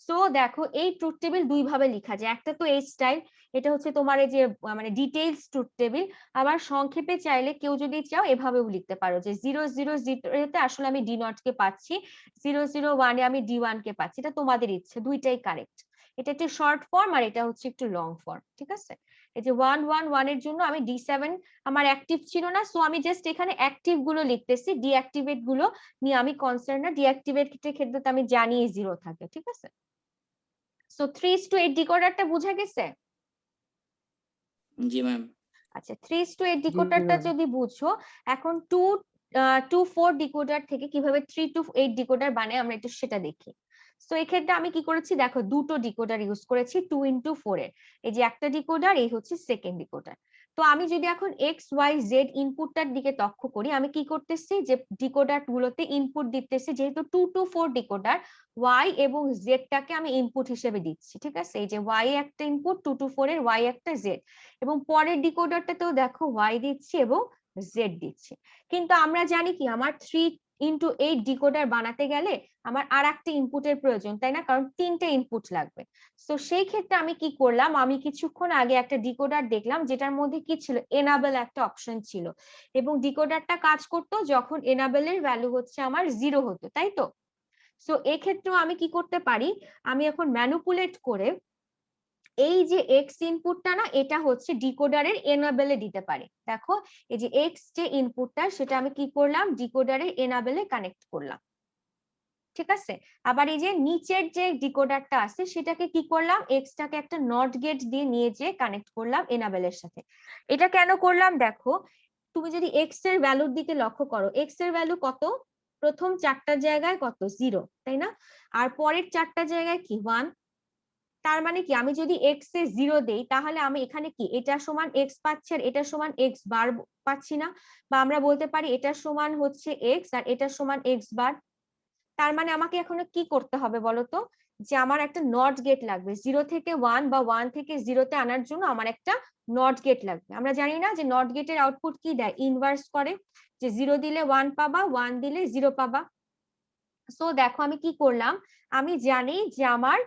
S1: সো দেখো এই ট্রুথ টেবিল দুই ভাবে লেখা যায়, একটা তো এই স্টাইল, এটা হচ্ছে তোমার এই যে মানে ডিটেইলস ট্রুথ টেবিল। আবার সংক্ষেপে চাইলে কেউ যদি চাও এভাবেও লিখতে পারো যে 000 তে আসলে আমি D0 কে পাচ্ছি, 001 এ আমি D1 কে পাচ্ছি, এটা তোমাদের ইচ্ছে, দুইটাই কারেক্ট। এটা একটু শর্ট ফর্ম আর এটা হচ্ছে একটু লং ফর্ম, ঠিক আছে? এই যে 111 এর জন্য আমি D7 আমার অ্যাক্টিভ ছিল না, সো আমি জাস্ট এখানে অ্যাক্টিভ গুলো লিখতেছি, ডিঅ্যাক্টিভেট গুলো নিয়ে আমি কনসার্ন না। ডিঅ্যাক্টিভেট ক্ষেত্রে তো আমি জানি 0 থাকে, ঠিক আছে? সো 3:8 ডিকোডারটা বোঝা গেছে?
S3: জি ম্যাম।
S1: আচ্ছা, 3:8 ডিকোডারটা
S2: ma'am.
S1: যদি বুঝো, এখন 2 to 4 ডিকোডার থেকে কিভাবে 3 to 8 ডিকোডার বানায় আমরা একটু সেটা দেখি। সো এক্ষেত্রে আমি কি করেছি দেখো, দুটো ডিকোডার ইউজ করেছি 2 into 4 এর। এই যে একটা ডিকোডার, এই হচ্ছে সেকেন্ড ডিকোডার। তো আমি যদি এখন XYZ ইনপুটটার দিকে লক্ষ্য করি, আমি কি করতেছি যে ডিকোডার গুলোতে ইনপুট দিতেছি, যেহেতু 2 to 4 ডিকোডার, Y এবং Z টাকে আমি ইনপুট হিসেবে দিচ্ছি, ঠিক আছে? এই যে Y একটা ইনপুট, 2 to 4 এর Y একটা Z, এবং পরের ডিকোডারটাতেও দেখো Y দিচ্ছি এবং Z দিচ্ছি। কিন্তু আমরা জানি কি আমার 3 into 8 ডিকোডার বানাতে গেলে আমার আর একটা ইনপুটের প্রয়োজন, তাই না? কারণ 3টে ইনপুট লাগবে। তো সেই ক্ষেত্রে আমি কি করলাম, আমি কিছুক্ষণ আগে একটা ডিকোডার দেখলাম যেটার মধ্যে কি ছিল, এনাবেল একটা অপশন ছিল, এবং ডিকোডারটা কাজ করতো যখন এনাবেলের ভ্যালু হচ্ছে আমার 0 হতো, তাই তো? সো এক্ষেত্রেও আমি কি করতে পারি, আমি এখন ম্যানিপুলেট করে এই যে এক্স ইনপুটটা না, এটা হচ্ছে ডিকোডারের এনাবেলে দিতে পারি। দেখো এই যে এক্স যে ইনপুটটা, সেটা আমি কি করলাম, ডিকোডারের এনাবেলে কানেক্ট করলাম, ঠিক আছে? আবার এই যে নিচের যে ডিকোডারটা আছে সেটাকে কি করলাম, এক্স টাকে একটা নট গেট দিয়ে নিয়ে যে কানেক্ট করলাম এনাবেলের সাথে। এটা কেন করলাম দেখো, তুমি যদি এক্স এর ভ্যালুর দিকে লক্ষ্য করো, এক্স এর ভ্যালু কত, প্রথম 4টা জায়গায় কত, 0, তাই না? আর পরের 4টা জায়গায় কি, 1। তার মানে কি, আমি যদি এক্স এ 0 দেই তাহলে আমি এখানে কি, এটা সমান এক্স পাচ্ছি আর এটা সমান এক্স বার পাচ্ছি না? বা আমরা বলতে পারি এটা সমান হচ্ছে এক্স আর এটা সমান এক্স বার। তার মানে আমাকে এখন কি করতে হবে বলতো, যে আমার একটা নট গেট লাগবে, 0 থেকে 1 বা 1 থেকে 0 তে আনার জন্য আমার একটা নট গেট লাগবে। আমরা জানি না যে নট গেটের আউটপুট কি দেয়, ইনভার্স করে, যে 0 দিলে 1 পাবা, 1 দিলে 0 পাবা। সো দেখো আমি কি করলাম, আমি জানি যে আমার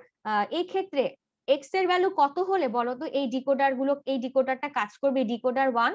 S1: এই ক্ষেত্রে এক্স এর ভ্যালু কত হলে বলতো এই ডিকোডার গুলো, এই ডিকোডারটা কাজ করবে, ডিকোডার 1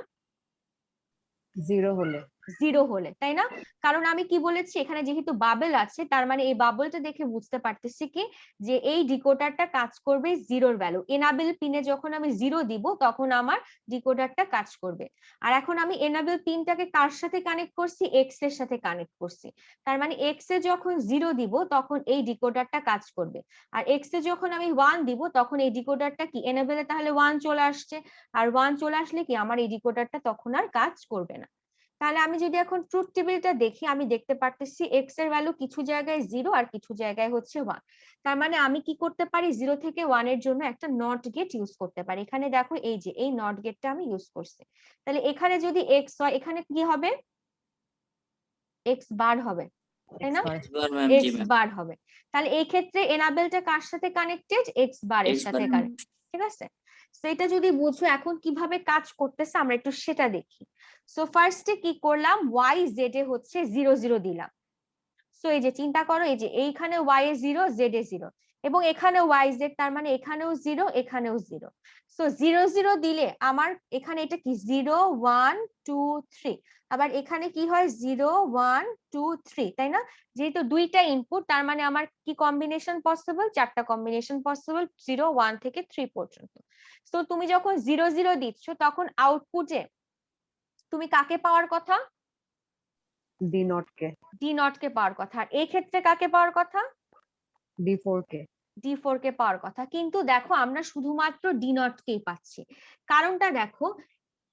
S2: 0 হলে
S1: 0 হলে, তাই না? কারণ আমি কি বলেছি, এখানে যেহেতু বাবেল আছে, তার মানে এই বাবলটা দেখে বুঝতে পারতেছি কি, যে এই ডিকোডারটা কাজ করবে 0-র ভ্যালু। এনাবেল পিনে যখন আমি 0 দিব তখন আমার ডিকোডারটা কাজ করবে। আর এখন আমি এনাবেল পিনটাকে কার সাথে কানেক্ট করছি, এক্স এর সাথে কানেক্ট করছি। তার মানে এক্স এ যখন 0 দিব তখন এই ডিকোডারটা কাজ করবে, আর এক্স এ যখন আমি 1 দিব তখন এই ডিকোডারটা কি, এনাবেলে তাহলে 1 চলে আসছে, আর 1 চলে আসলে কি আমার এই ডিকোডারটা তখন আর কাজ করবে না। তাহলে আমি যদি এখন ট্রুথ টেবিলটা দেখি, আমি দেখতে পারতেছি এক্স এর ভ্যালু কিছু জায়গায় 0 আর কিছু জায়গায় হচ্ছে 1। তার মানে আমি কি করতে পারি, 0 থেকে 1 এর জন্য একটা নট গেট ইউজ করতে পারি। এখানে দেখো এই যে এই নট গেটটা আমি ইউজ করছি। তাহলে এখানে যদি এক্স হয়, এখানে কি হবে, এক্স বার হবে, তাই না?
S2: XY
S3: বার ম্যাম। জি
S1: এক্স
S3: ম্যাম।
S1: বার হবে। তাহলে এই ক্ষেত্রে এনাবেলটা কার সাথে কানেক্টেড, এক্স বারের
S3: এক্স
S1: সাথে
S3: বার।
S1: কানেক্টেড, ঠিক আছে? সো এটা যদি বুঝো এখন কিভাবে কাজ করতেছে আমরা একটু সেটা দেখি। সো ফার্স্টে কি করলাম, ওয়াই জেড এ হচ্ছে 0-0 দিলাম। সো এই যে চিন্তা করো, এই যে এইখানে ওয়াই এ 0, জেড এ 0, এবং এখানে ওয়াই জেড, তার মানে এখানেও 0, এখানেও 0। সো 0-0 দিলে আমার এখানে এটা কি 0-1-2-3, আবার এখানে কি হয় 0-1-2-3, তাই না? যেহেতু দুইটা ইনপুট, তার মানে আমার কি কম্বিনেশন পসিবল, 4টা কম্বিনেশন পসিবল 0-1 থেকে 3 পর্যন্ত। তো তুমি যখন 0-0 দিচ্ছ তখন আউটপুটে তুমি কাকে পাওয়ার কথা,
S2: D0 কে
S1: D0 কে পাওয়ার কথা, আর এই ক্ষেত্রে কাকে পাওয়ার কথা,
S2: D4 কে
S1: D4 কে পাওয়ার কথা। কিন্তু দেখো আমরা শুধুমাত্র D0 কেই পাচ্ছি, কারণটা দেখো,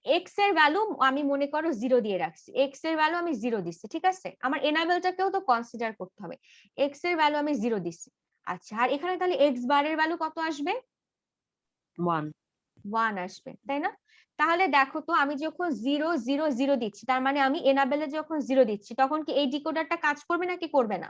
S1: এক্স এর ভ্যালু আমি মনে করো 0 দিয়ে রাখছি, এক্স এর ভ্যালু আমি 0 দিচ্ছি, ঠিক আছে? আমার এনাবেলটাকেও তো কনসিডার করতে হবে, এক্স এর ভ্যালু আমি 0 দিচ্ছি। আচ্ছা, আর এখানে তাহলে এক্স বারের ভ্যালু কত আসবে?
S2: 1
S1: 1 আসবে, তাই না? তাহলে দেখো তো, আমি যখন 0 0 0 দিচ্ছি, তার মানে আমি এনাবেলে যখন 0 দিচ্ছি, তখন কি এই ডিকোডারটা কাজ করবে নাকি করবে না?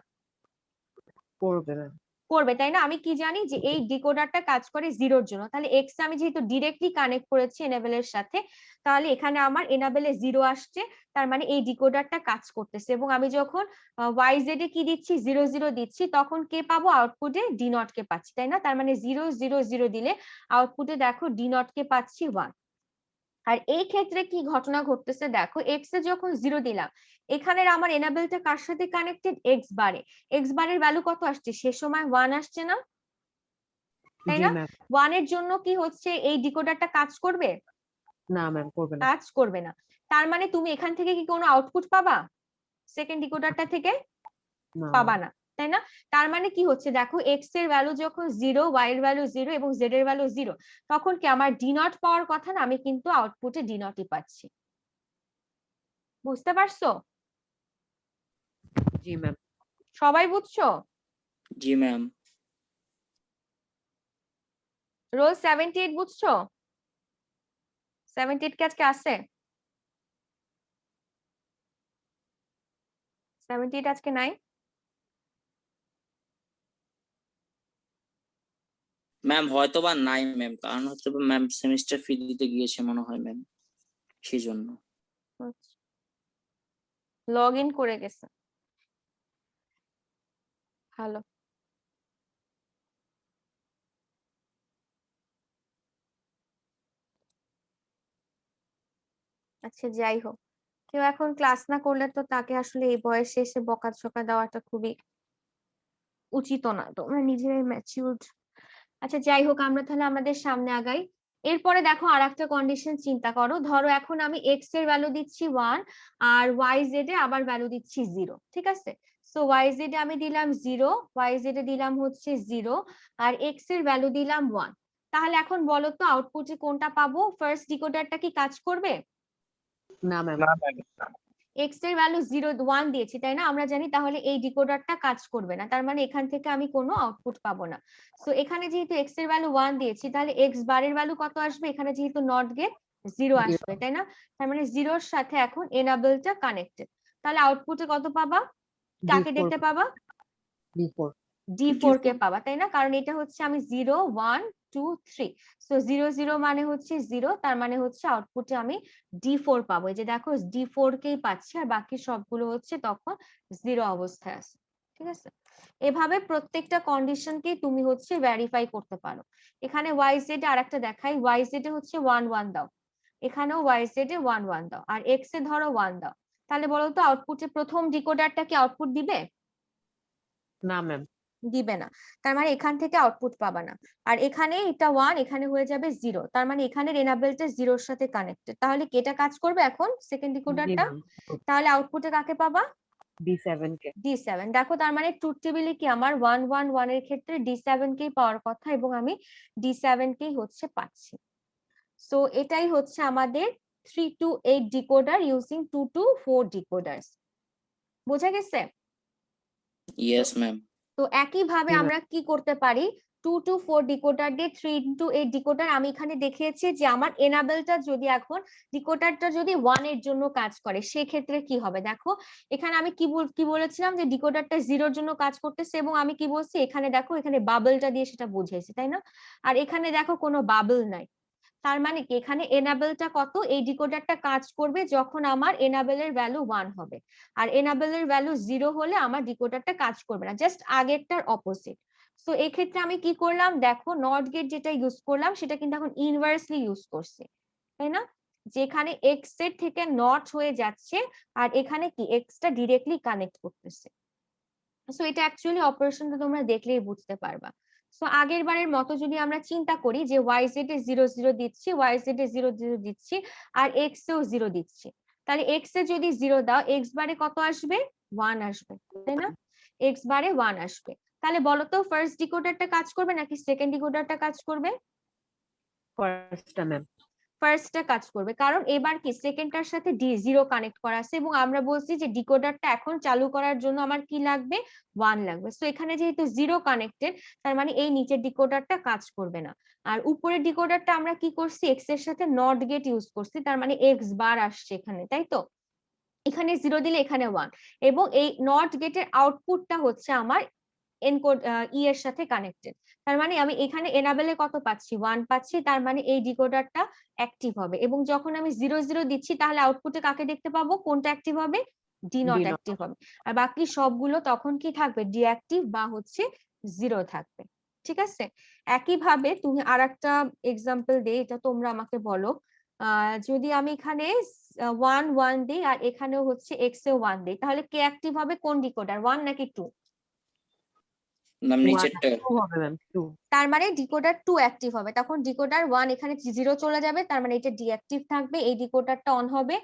S2: করবে ম্যাম।
S1: করবে, তাই না? আমি কি জানি যে এই ডিকোডারটা কাজ করে 0-র জন্য, তাহলে এক্স আমি যেহেতু ডিরেক্টলি কানেক্ট করেছি এনাবেলের সাথে, তাহলে এখানে আমার এনাবেলে 0 আসছে, তার মানে এই ডিকোডারটা কাজ করতেছে। এবং আমি যখন ওয়াই জেড এ কি দিচ্ছি, 0 0 দিচ্ছি, তখন কে পাবো? আউটপুটে ডি নট কে পাচ্ছি, তাই না? তার মানে 0 0 0 দিলে আউটপুটে দেখো ডি নট কে পাচ্ছি 1। আর এই ক্ষেত্রে কি ঘটনা ঘটতেছে দেখো, এক্স এ যখন 0 দিলাম, এখানের আমার এনাবেলটা কার সাথে কানেক্টেড? এক্স বারে। এক্স বারের ভ্যালু কত আসছে? সে সময় 1 আসছে না, তাই
S2: জি
S1: না?
S2: ম্যাম।
S1: 1 এর জন্য কি হচ্ছে, এই ডিকোডারটা কাজ করবে?
S2: না ম্যাম, করবে না।
S1: কাজ করবে না। তার মানে তুমি এখান থেকে কি কোনো আউটপুট পাবা? সেকেন্ড ডিকোডারটা থেকে
S2: না
S1: পাবা না, তাই না? তার মানে কি হচ্ছে দেখো, এক্স এর ভ্যালু যখন 0, ওয়াই এর ভ্যালু 0 এবং জেড এর ভ্যালু 0, তখন কি আমার ডি নট পাওয়ার কথা না? আমি কিন্তু আউটপুটে ডি নটই পাচ্ছি। বুঝতে পারছো?
S2: জি ম্যাম।
S1: সবাই বুঝছো?
S3: জি ম্যাম।
S1: রোল 78 বুঝছো? 78 কি আজকে আছে? 78 আজকে নাই?
S3: ম্যাম হয়তো বা নাই ম্যাম, কারণ হচ্ছে ম্যাম সেমিস্টার ফি দিতে গিয়েছে মনে হয় ম্যাম, সেই জন্য।
S1: লগ ইন করে গেছে, ভালো। আচ্ছা, যাই হোক, কেউ এখন ক্লাস না করলে তো তাকে আসলে এই বয়সে এসে বকাঝকা দেওয়াটা খুবই উচিত না, তোমরা নিজেরাই ম্যাচিউরড। আচ্ছা, যাই হোক, আমরা তাহলে আমাদের সামনে আগাই। এরপরে দেখো আর একটা কন্ডিশন চিন্তা করো, ধরো এখন আমি এক্স এর ভ্যালু দিচ্ছি 1 আর ওয়াই জেড এ আবার ভ্যালু দিচ্ছি 0, ঠিক আছে? সো ওয়াই জেড এ আমি দিলাম 0, ওয়াই জেড এ দিলাম হচ্ছে 0, আর এক্স এর ভ্যালু দিলাম 1। তাহলে এখন বলো তো আউটপুটে কোনটা পাবো? ফার্স্ট ডিকোডারটা কি কাজ করবে?
S2: না ম্যাম।
S1: এক্স এর ভ্যালু 0 1 দিয়েছি, তাই না? আমরা জানি তাহলে এই ডিকোডারটা কাজ করবে না, তার মানে এখান থেকে আমি কোনো আউটপুট পাবো না। সো এখানে যেহেতু এক্স এর ভ্যালু 1 দিয়েছি, তাহলে এক্স বারের ভ্যালু কত আসবে? এখানে যেহেতু নট গেট 0 আসবে, তাই না? তার মানে 0-র সাথে এখন এনাবেলটা কানেক্টেড। তাহলে আউটপুটে কত পাবা? কাকে
S2: D4
S1: দেখতে পাবা?
S2: D4
S1: D4 কে পাবা, তাই না? কারণ এটা হচ্ছে আমি 0 1 2 3, সো 0 0 মানে হচ্ছে 0, তার মানে হচ্ছে আউটপুটে আমি D4 পাবো। এই যে দেখো, D4 কেই পাচ্ছি, আর বাকি সবগুলো হচ্ছে তখন 0 অবস্থায় আছে, ঠিক আছে? এভাবে প্রত্যেকটা কন্ডিশনকেই তুমি হচ্ছে ভেরিফাই করতে পারো। এখানে ওয়াই জেড আর একটা দেখাই, ওয়াই জেড এ হচ্ছে 1 1 দাও, এখানেও ওয়াই জেড এ 1 1 দাও, আর এক্স এ ধরো 1 দাও। তাহলে বলো তো আউটপুটে প্রথম ডিকোডারটা কি আউটপুট দিবে?
S2: না ম্যাম।
S1: দিবে না, তার মানে এখান থেকে আউটপুট পাবা না। আর এখানে এটা 1, এখানে হয়ে যাবে 0, তার মানে এখানের এনাবেলটা 0-র সাথে কানেক্টেড, তাহলে কেটা কাজ করবে এখন? সেকেন্ড
S2: জি
S1: ডিকোডারটা।
S2: ম্যাম।
S1: তাহলে আউটপুটে কাকে পাবা?
S2: D7 কে।
S1: D7। দেখো, তার মানে ট্রুথ টেবিলে কি আমার 1 1 1 এর ক্ষেত্রে D7 কেই পাওয়ার কথা, এবং আমি D7 কেই হচ্ছে পাচ্ছি। সো এটাই হচ্ছে আমাদের 3 to 8 ডিকোডার ইউজিং 2 to 4 ডিকোডার্স। বোঝা গেছে?
S3: Yes ma'am.
S1: তো একইভাবে
S2: জি ম্যাম।
S1: আমরা কি করতে পারি, 2 to 4 ডিকোডার দিয়ে 3 to 8 ডিকোডার। আমি এখানে দেখিয়েছি যে আমার এনাবেলটা যদি এখন ডিকোডারটা যদি 1 এর জন্য কাজ করে, সেক্ষেত্রে কি হবে দেখো। এখানে আমি কি বলেছিলাম যে ডিকোডারটা 0-র জন্য কাজ করতেছে, এবং আমি কি বলছি এখানে দেখো, এখানে বাবলটা দিয়ে সেটা বুঝিয়েছি, তাই না? আর এখানে দেখো কোনো বাবল নাই, তার মানে কি এখানে এনাবেলটা কত? এই ডিকোডারটা কাজ করবে যখন আমার এনাবেলের ভ্যালু 1 হবে, আর এনাবেলের ভ্যালু 0 হলে আমার ডিকোডারটা কাজ করবে না, জাস্ট আগেরটার অপোজিট। সো এই ক্ষেত্রে আমি কি করলাম দেখো, নট গেট যেটা ইউজ করলাম সেটা কিন্তু এখন ইনভার্সলি ইউজ করছি, তাই না? যেখানে এক্স এর থেকে নট হয়ে যাচ্ছে, আর এখানে কি এক্স টা ডিরেক্টলি কানেক্ট করতেছে। সো এটা অ্যাকচুয়ালি অপারেশনটা তোমরা দেখলেই বুঝতে পারবা। সো আগের বারের মতো যদি আমরা চিন্তা করি যে ওয়াই জেড এ 0 0 দিচ্ছি, ওয়াই জেড এ 0 0 দিচ্ছি, আর এক্স এও 0 দিচ্ছি, তাহলে এক্স এ যদি 0 দাও, এক্স বারে কত আসবে? 1 আসবে, তাই না? এক্স বারে 1 আসবে। তাহলে বলো তো ফার্স্ট ডিকোডারটা কাজ করবে নাকি সেকেন্ড ডিকোডারটা কাজ করবে?
S2: ফার্স্টটা ম্যাম।
S1: ফার্স্টটা কাজ করবে, কারণ এবার কি সেকেন্ডটার সাথে জিরো কানেক্ট করা আছে এবং আমরা বলছি যে ডিকোডারটা এখন চালু করার জন্য আমার কি লাগবে, 1 লাগবে। সো এখানে যেহেতু জিরো কানেক্টেড, তার মানে এই নিচের ডিকোডারটা কাজ করবে না। আর উপরের ডিকোডারটা আমরা কি করছি, এক্স এর সাথে নট গেট ইউজ করছি, তার মানে এক্স বার আসছে এখানে, তাই তো? এখানে 0 দিলে এখানে 1, এবং এই নট গেটের আউটপুটটা হচ্ছে আমার এনকোড ই এর সাথে কানেক্টেড। তার মানে আমি এখানে এনাবেলে কত পাচ্ছি, 1 পাচ্ছি, তার মানে এই ডিকোডারটা অ্যাক্টিভ হবে। এবং যখন আমি 0 0 দিচ্ছি, তাহলে আউটপুটে কাকে দেখতে পাবো, কোনটা অ্যাক্টিভ হবে, D not
S2: D not।
S1: Active হবে। আর বাকি সবগুলো তখন কি থাকবে, ডিঅ্যাক্টিভ বা হচ্ছে 0 থাকবে। ঠিক আছে, একইভাবে তুমি আরেকটা এক্সাম্পল দেই, এটা তোমরা আমাকে বলো। যদি আমি এখানে 1 1 দিই আর এখানেও হচ্ছে এক্স এ 1 দিই, তাহলে কে অ্যাক্টিভ হবে, কোন ডিকোডার, 1 নাকি 2?
S3: ম্যাম
S2: 1
S3: নিচেরটা।
S2: 2 হবে ম্যাম 2।
S1: তার মানে ডিকোডার 2 অ্যাক্টিভ হবে, তখন ডিকোডার 1 এখানে 0 চলে যাবে, তার মানে এটা ডিঅ্যাক্টিভ থাকবে, এই ডিকোডারটা অন হবে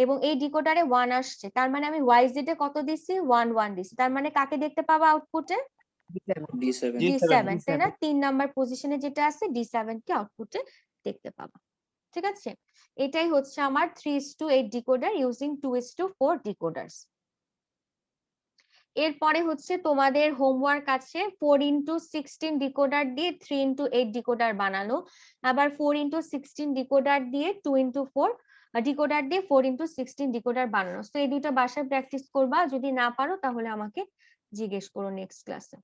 S1: এবং এই ডিকোডারে 1 আসছে, তার মানে আমি ওয়াই জেড এ কত দিছি, 1 1 দিছি, তার মানে কাকে দেখতে পাবো আউটপুটে,
S3: D7
S1: D7, তাই না? 3 নাম্বার পজিশনে যেটা আছে D7 কে আউটপুটে দেখতে পাবা। ঠিক আছে, এটাই হচ্ছে আমার 3:8 ডিকোডার ইউজিং 2:4 ডিকোডার্স। এরপরে হচ্ছে তোমাদের হোমওয়ার্ক আছে 4x16 ডিকোডার দিয়ে 3x8 ডিকোডার বানানো, আবার 4x16 ডিকোডার দিয়ে 2x4 ডিকোডার দিয়ে 4x16 ডিকোডার বানানো। তো এই দুটো বাসায় প্র্যাকটিস করবা, যদি না পারো তাহলে আমাকে জিজ্ঞেস করো নেক্সট ক্লাসে।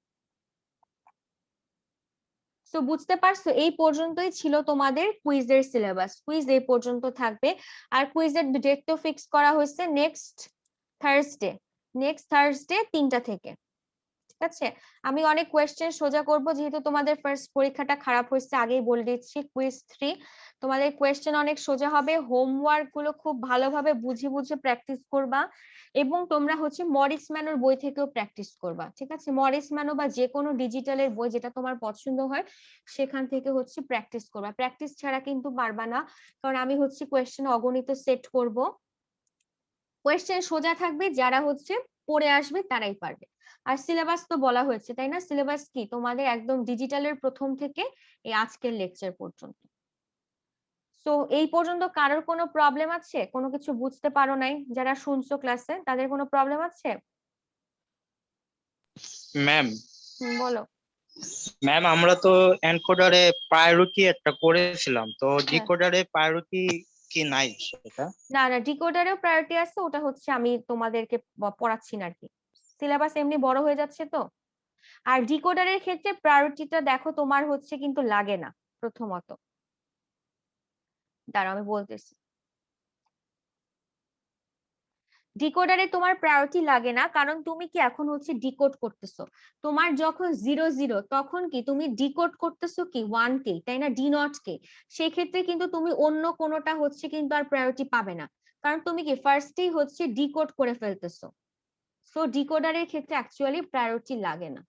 S1: তো বুঝতে পারছো, এই পর্যন্তই ছিল তোমাদের কুইজের সিলেবাস। কুইজ এই পর্যন্ত থাকবে, আর কুইজের ডেট তো ফিক্স করা হয়েছে নেক্সট থার্সডে। 3টা থেকে। ঠিক আছে, আমি অনেক কোয়েশ্চেন সোজা করব, যেহেতু তোমাদের ফার্স্ট পরীক্ষাটা খারাপ হয়েছে, আগেই বলে দিচ্ছি। কুইজ 3 তোমাদের কোয়েশ্চেন অনেক সোজা হবে, হোমওয়ার্ক গুলো খুব ভালোভাবে বুঝে বুঝে প্র্যাকটিস করবা, এবং তোমরা হচ্ছে মরিস ম্যানোর বই থেকেও প্র্যাকটিস করবা। ঠিক আছে, মরিস ম্যানো বা যে কোনো ডিজিটালের বই যেটা তোমার পছন্দ হয় সেখান থেকে হচ্ছে প্র্যাকটিস করবা। প্র্যাকটিস ছাড়া কিন্তু পারবা না, কারণ আমি হচ্ছে কোয়েশ্চেন অগণিত সেট করব। কোয়েশ্চেন সোজা থাকবে, যারা হচ্ছে পড়ে আসবে তারাই পারবে। আর সিলেবাস তো বলা হয়েছে, তাই না? সিলেবাস কি তোমাদের একদম ডিজিটালের প্রথম থেকে এই আজকের লেকচার পর্যন্ত। সো এই পর্যন্ত কারোর কোনো প্রবলেম আছে, কোনো কিছু বুঝতে পারো নাই, যারা শুনছো ক্লাসে তাদের কোনো প্রবলেম আছে?
S6: ম্যাম
S1: বলো।
S6: ম্যাম আমরা তো এনকোডারে প্রায়োরিটি একটা করেছিলাম, তো
S1: হ্যাঁ।
S6: ডিকোডারে প্রায়োরিটি কি নাই সেটা?
S1: না না, ডিকোডারেও প্রায়োরিটি আছে, ওটা হচ্ছে আমি তোমাদেরকে পড়াচ্ছি না আর কি, সিলেবাস এমনি বড় হয়ে যাচ্ছে তো। আর ডিকোডারের ক্ষেত্রে প্রায়োরিটিটা দেখো তোমার হচ্ছে কিন্তু লাগে না। প্রথমত দাঁড়াও আমি বলতেছি, ডিকোডারে তোমার প্রায়োরিটি লাগে না, কারণ তুমি কি এখন হচ্ছে ডিকোড করতেছো। তোমার যখন 0 0 তখন কি তুমি ডিকোড করতেছো কি 1 কে, তাই না, ডি নট কে। সেই ক্ষেত্রে কিন্তু তুমি অন্য কোনোটা হচ্ছে কিন্তু আর প্রায়োরিটি পাবে না, কারণ তুমি কি ফার্স্টেই হচ্ছে ডিকোড করে ফেলতেছো। সো ডিকোডারের ক্ষেত্রে অ্যাকচুয়ালি প্রায়োরিটি লাগে না,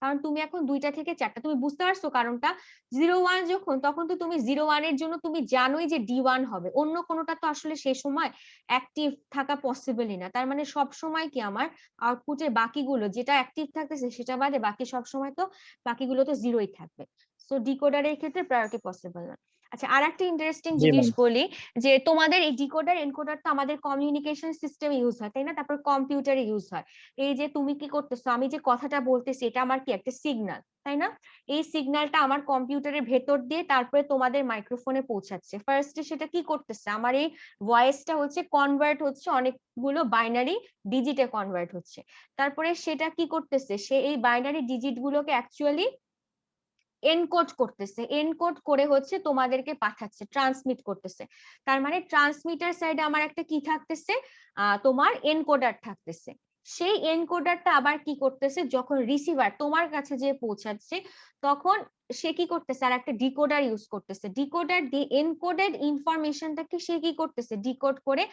S1: কারণ তুমি এখন 2টা থেকে 4টা, তুমি বুঝতে পারছো কারণটা। 0 1 যখন, তখন তো তুমি 0 1 এর জন্য তুমি জানোই যে D1 হবে, অন্য কোনোটা তো আসলে সেই সময় অ্যাক্টিভ থাকা পসিবলই না। তার মানে সব সময় কি আমার আউটপুটের বাকিগুলো যেটা অ্যাক্টিভ থাকতেছে সেটা বাদে বাকি সব সময় তো বাকিগুলো তো 0ই থাকবে। সো ডিকোডারের ক্ষেত্রে প্রায়োরিটি পসিবল না। আচ্ছা, আর একটা ইন্টারেস্টিং
S6: জি
S1: জিনিস
S6: ম্যাম।
S1: বলি, যে তোমাদের এই ডিকোডার এনকোডার তো আমাদের কমিউনিকেশন সিস্টেমে ইউজ হয়, তাই না? তারপর কম্পিউটারে ইউজ হয়। এই যে তুমি কি করতেছো, আমি যে কথাটা বলতেছি এটা আমার কি একটা সিগন্যাল, তাই না? এই সিগন্যালটা আমার কম্পিউটারের ভেতর দিয়ে তারপরে তোমাদের মাইক্রোফোনে পৌঁছাচ্ছে। ফার্স্টে সেটা কি করতেছে, আমার এই ভয়েসটা হচ্ছে কনভার্ট হচ্ছে, অনেকগুলো বাইনারি ডিজিটে কনভার্ট হচ্ছে। তারপরে সেটা কি করতেছে, সে এই বাইনারি ডিজিট গুলোকে অ্যাকচুয়ালি এনকোড করতেছে, এনকোড করে হচ্ছে তোমাদেরকে পাঠাচ্ছে, ট্রান্সমিট করতেছে। তার মানে ট্রান্সমিটার সাইডে আমার একটা কি থাকতেছে, তোমার এনকোডার থাকতেছে। সেই এনকোডারটা আবার কি করতেছে, যখন রিসিভার তোমার কাছে যে পৌঁছাচ্ছে তখন সে কি করতেছে, আর একটা ডিকোডার ইউজ করতেছে। ডিকোডার দিয়ে এনকোডেড ইনফরমেশনটাকে সে কি করতেছে, ডিকোড করে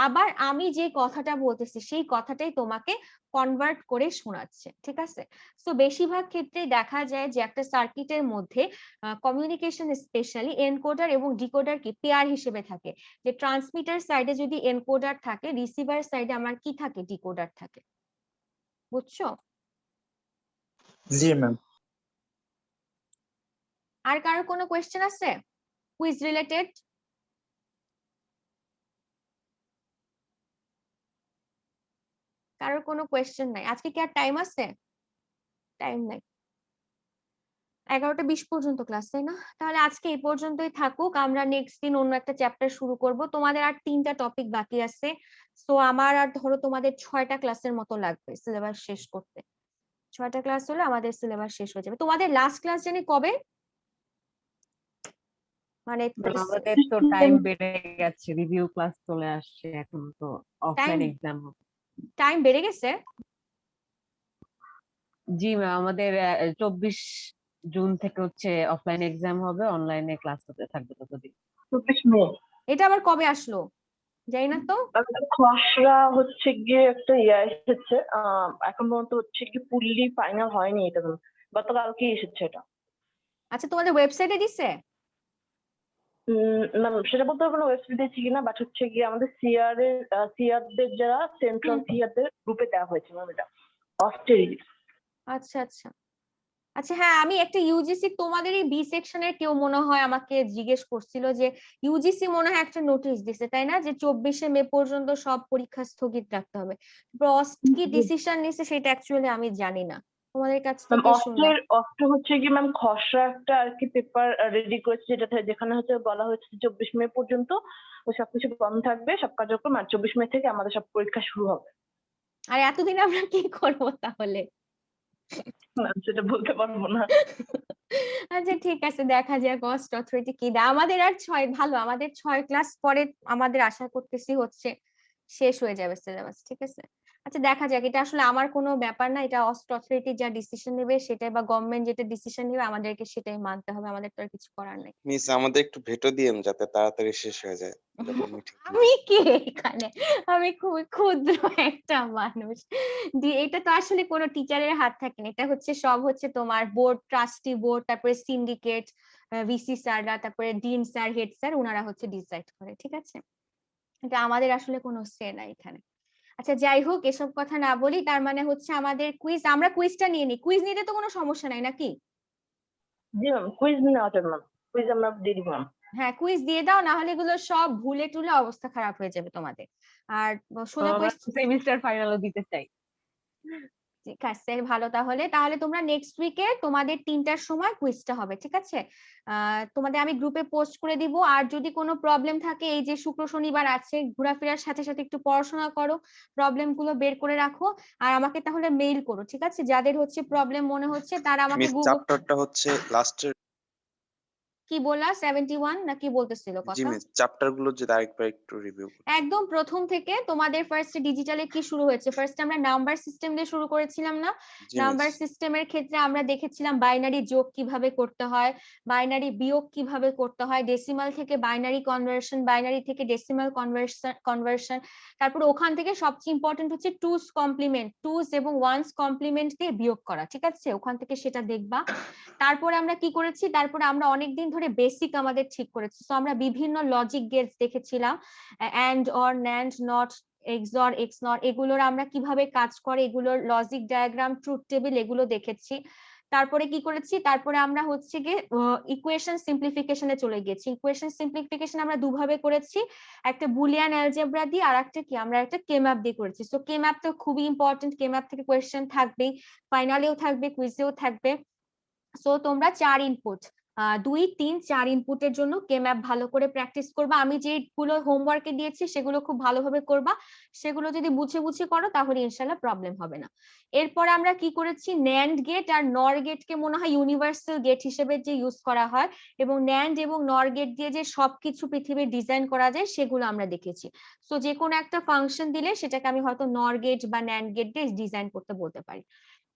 S1: আবার আমি যে কথাটা বলতেছি সেই কথাটাই তোমাকে কনভার্ট করে শোনাচ্ছে। ঠিক আছে, তো বেশিরভাগ ক্ষেত্রেই দেখা যায় যে একটা সার্কিটের মধ্যে কমিউনিকেশন স্পেশালি এনকোডার এবং ডিকোডার কি পেয়ার হিসেবে থাকে, যে ট্রান্সমিটার সাইডে যদি এনকোডার থাকে, রিসিভার সাইডে আমার কি থাকে, ডিকোডার থাকে। বুঝছো?
S6: জি ম্যাম।
S1: আর কারো কোনো কোয়েশ্চেন আছে? Quiz related? কারোর কোনো কোয়েশ্চেন নাই? আজকে কি আর টাইম আছে? টাইম নাই। 11টা 20 পর্যন্ত ক্লাস, তাই না? তাহলে আজকে এই পর্যন্তই থাকুক, আমরা নেক্সট দিন অন্য একটা চ্যাপ্টার শুরু করব। তোমাদের আর 3টা টপিক বাকি আছে, সো আমার আর ধরো তোমাদের 6টা ক্লাসের মতো লাগবে সিলেবাস শেষ করতে। 6টা ক্লাস হলে আমাদের সিলেবাস শেষ হয়ে যাবে। তোমাদের লাস্ট ক্লাস জানি কবে? মানে
S2: আমাদের তো টাইম বেড়ে গেছে, রিভিউ ক্লাস চলে আসছে, এখন তো অফলাইন এক্সাম হবে।
S1: টাইম বেড়ে গেছে?
S2: জি ম্যাম, আমাদের 24 জুন থেকে হচ্ছে অফলাইন এক্সাম হবে, অনলাইনে ক্লাস হতে থাকবে ততদিন।
S7: 24 মে।
S1: এটা আবার কবে আসলো জানি না তো।
S7: আমাদের খসড়া হচ্ছে গিয়ে একটা এসেছে, এখন পর্যন্ত হচ্ছে কি ফুললি ফাইনাল হয়নি, এটা গতকালকে এসেছে এটা।
S1: আচ্ছা, তোমাদের ওয়েবসাইটে দিছে?
S7: ম্যাম সেটা বলতে পারবো না ওয়েবসাইটে দিয়েছি কিনা, বাট হচ্ছে গিয়ে আমাদের সিআরদের যারা সেন্ট্রাল সিআরদের গ্রুপে দেওয়া হয়েছে ম্যাম, এটা অস্ট্রেলিয়া।
S1: আচ্ছা আচ্ছা আচ্ছা, হ্যাঁ আমি একটা ইউজিসি, তোমাদের এই বি সেকশনের কেউ মনে হয় আমাকে জিজ্ঞেস করছিল যে ইউজিসি মনে হয় একটা নোটিশ দিছে, তাই না, যে 24শে মে পর্যন্ত সব পরীক্ষা স্থগিত রাখতে হবে। কি ডিসিশন নিছে সেটা অ্যাকচুয়ালি আমি জানি না, তোমাদের কাছ
S7: ম্যাম
S1: থেকে শুনলাম।
S7: অস্ট্রে হচ্ছে কি ম্যাম খসড়া একটা আর কি পেপার রেডি করেছে, যেখানে হচ্ছে বলা হয়েছে 24 মে পর্যন্ত ও সবকিছু বন্ধ থাকবে, সব কার্যক্রম, আর 24 মে থেকে আমাদের সব পরীক্ষা শুরু হবে।
S1: আর এতদিন আমরা কি করবো তাহলে?
S7: ম্যাম সেটা বলতে পারবো না।
S1: আচ্ছা ঠিক আছে, দেখা যাক কস্ট অথরিটি কি দেয়। আমাদের আর 6 ভালো, আমাদের 6 ক্লাস পরে আমাদের আশা করতেছি হচ্ছে শেষ হয়ে যাবে সিলেবাস, ঠিক আছে। আচ্ছা দেখা যাক, এটা আসলে আমার কোনো ব্যাপার না, এটা অস্ট অথরিটি যা ডিসিশন নেবে সেটাই, বা গভর্নমেন্ট যেটা ডিসিশন নেবে আমাদেরকে সেটাই মানতে হবে, আমাদের তো আর কিছু করার নাই।
S8: মিস আমাদের একটু ভেটো দিয়েন যাতে তাড়াতাড়ি শেষ হয়ে যায় যখন মিটিং।
S1: আমি কে এখানে? আমি খুবই ক্ষুদ্র একটা মানুষ। এটা তো আসলে কোনো টিচারের হাত থাকে না, এটা হচ্ছে সব হচ্ছে তোমার বোর্ড, ট্রাস্টি বোর্ড, তারপরে সিন্ডিকেট, ভিসি স্যাররা, তারপরে ডিন স্যার, হেড স্যার, ওনারা হচ্ছে ডিসাইড করে, ঠিক আছে। এটা আমাদের আসলে কোনো সে নাই এখানে। আচ্ছা যাই হোক, এসব কথা না বলি, তার মানে হচ্ছে আমাদের কুইজ, আমরা কুইজটা নিয়ে নিই। কুইজ নিতে তো কোনো সমস্যা নাই নাকি?
S7: জি ম্যাম, কুইজ নেওয়া যাবে ম্যাম, কুইজ আমরা দিয়ে দিব ম্যাম।
S1: হ্যাঁ কুইজ দিয়ে দাও, না হলে এগুলো সব ভুলে টুলে অবস্থা খারাপ হয়ে যাবে তোমাদের। আর সোজা কোয়েশ্চেন,
S2: সেমিস্টার ফাইনালও দিতে চাই।
S1: ঠিক আছে ভালো, তাহলে তাহলে তোমরা নেক্সট উইকে তোমাদের 3টার সময় কুইজটা হবে, ঠিক আছে। তোমাদের আমি গ্রুপে পোস্ট করে দিব। আর যদি কোনো প্রবলেম থাকে, এই যে শুক্র শনিবার আছে, ঘোরাফেরার সাথে সাথে একটু পড়াশোনা করো, প্রবলেম গুলো বের করে রাখো, আর আমাকে তাহলে মেইল করো, ঠিক আছে। যাদের হচ্ছে প্রবলেম মনে হচ্ছে তারা আমাকে
S8: মিস
S1: গুগল,
S8: চ্যাপ্টারটা হচ্ছে লাস্টের।
S1: কি বললা 71 না কি বলতেছিল
S8: জি
S1: কথা?
S8: মিস চ্যাপ্টার গুলো যদি আরেকবার একটু রিভিউ করতেন।
S1: একদম প্রথম থেকে তোমাদের ফার্স্টে ডিজিটালে কি শুরু হয়েছে, ফার্স্ট আমরা নাম্বার সিস্টেম দিয়ে শুরু করেছিলাম না?
S8: G
S1: number
S8: miss.
S1: সিস্টেমের ক্ষেত্রে আমরা দেখেছিলাম বাইনারি যোগ কিভাবে করতে হয়, বাইনারি বিয়োগ কিভাবে করতে হয়, ডেসিমাল থেকে বাইনারি কনভার্সন, বাইনারি থেকে ডেসিমাল কনভার্সন, তারপর ওখান থেকে সবচেয়ে ইম্পর্টেন্ট হচ্ছে টুস কমপ্লিমেন্ট, টুস এবং ওয়ান্স কমপ্লিমেন্ট দিয়ে বিয়োগ করা, ঠিক আছে, ওখান থেকে সেটা দেখবা। তারপরে আমরা কি করেছি, তারপরে আমরা অনেকদিন ধরে বেসিক আমাদের ঠিক করেছি, তো আমরা বিভিন্ন লজিক গেটস দেখেছিলাম, and or NAND not XOR XNOR, এগুলোর আমরা কিভাবে কাজ করে, এগুলোর লজিক ডায়াগ্রাম, ট্রুথ টেবিল, এগুলো দেখেছি। তারপরে কি করেছি, তারপরে আমরা হচ্ছে গিয়ে ইকুয়েশন সিম্পলিফিকেশনে চলে গেছি। ইকুয়েশন সিম্পলিফিকেশন আমরা দুভাবে করেছি, একটা বুলিয়ান অ্যালজেব্রা দিয়ে, আর একটা কি আমরা একটা কেম্যাপ দিয়ে করেছি। সো কেম্যাপ তো খুবই ইম্পর্টেন্ট, কেম্যাপ থেকে কোয়েশ্চেন থাকবেই, ফাইনালেও থাকবে, কুইজেও থাকবে। সো তোমরা 4 ইনপুট, 2, 3, 4 ইনপুটের জন্য কেম্যাপ ভালো করে প্র্যাকটিস করবা। আমি যেগুলো হোমওয়ার্কে দিয়েছি সেগুলো খুব ভালোভাবে করবা, সেগুলো যদি বুঝে বুঝে করো তাহলে ইনশাল্লাহ প্রবলেম হবে না। এরপর আমরা কি করেছি, ন্যান্ড গেট আর নর গেটকে মনে হয় ইউনিভার্সাল গেট হিসেবে যে ইউজ করা হয়, এবং ন্যান্ড এবং নর গেট দিয়ে যে সবকিছু পৃথিবীর ডিজাইন করা যায় সেগুলো আমরা দেখেছি। সো যে কোনো একটা ফাংশন দিলে সেটাকে আমি হয়তো নর গেট বা ন্যান্ড গেট দিয়ে ডিজাইন করতে বলতে পারি।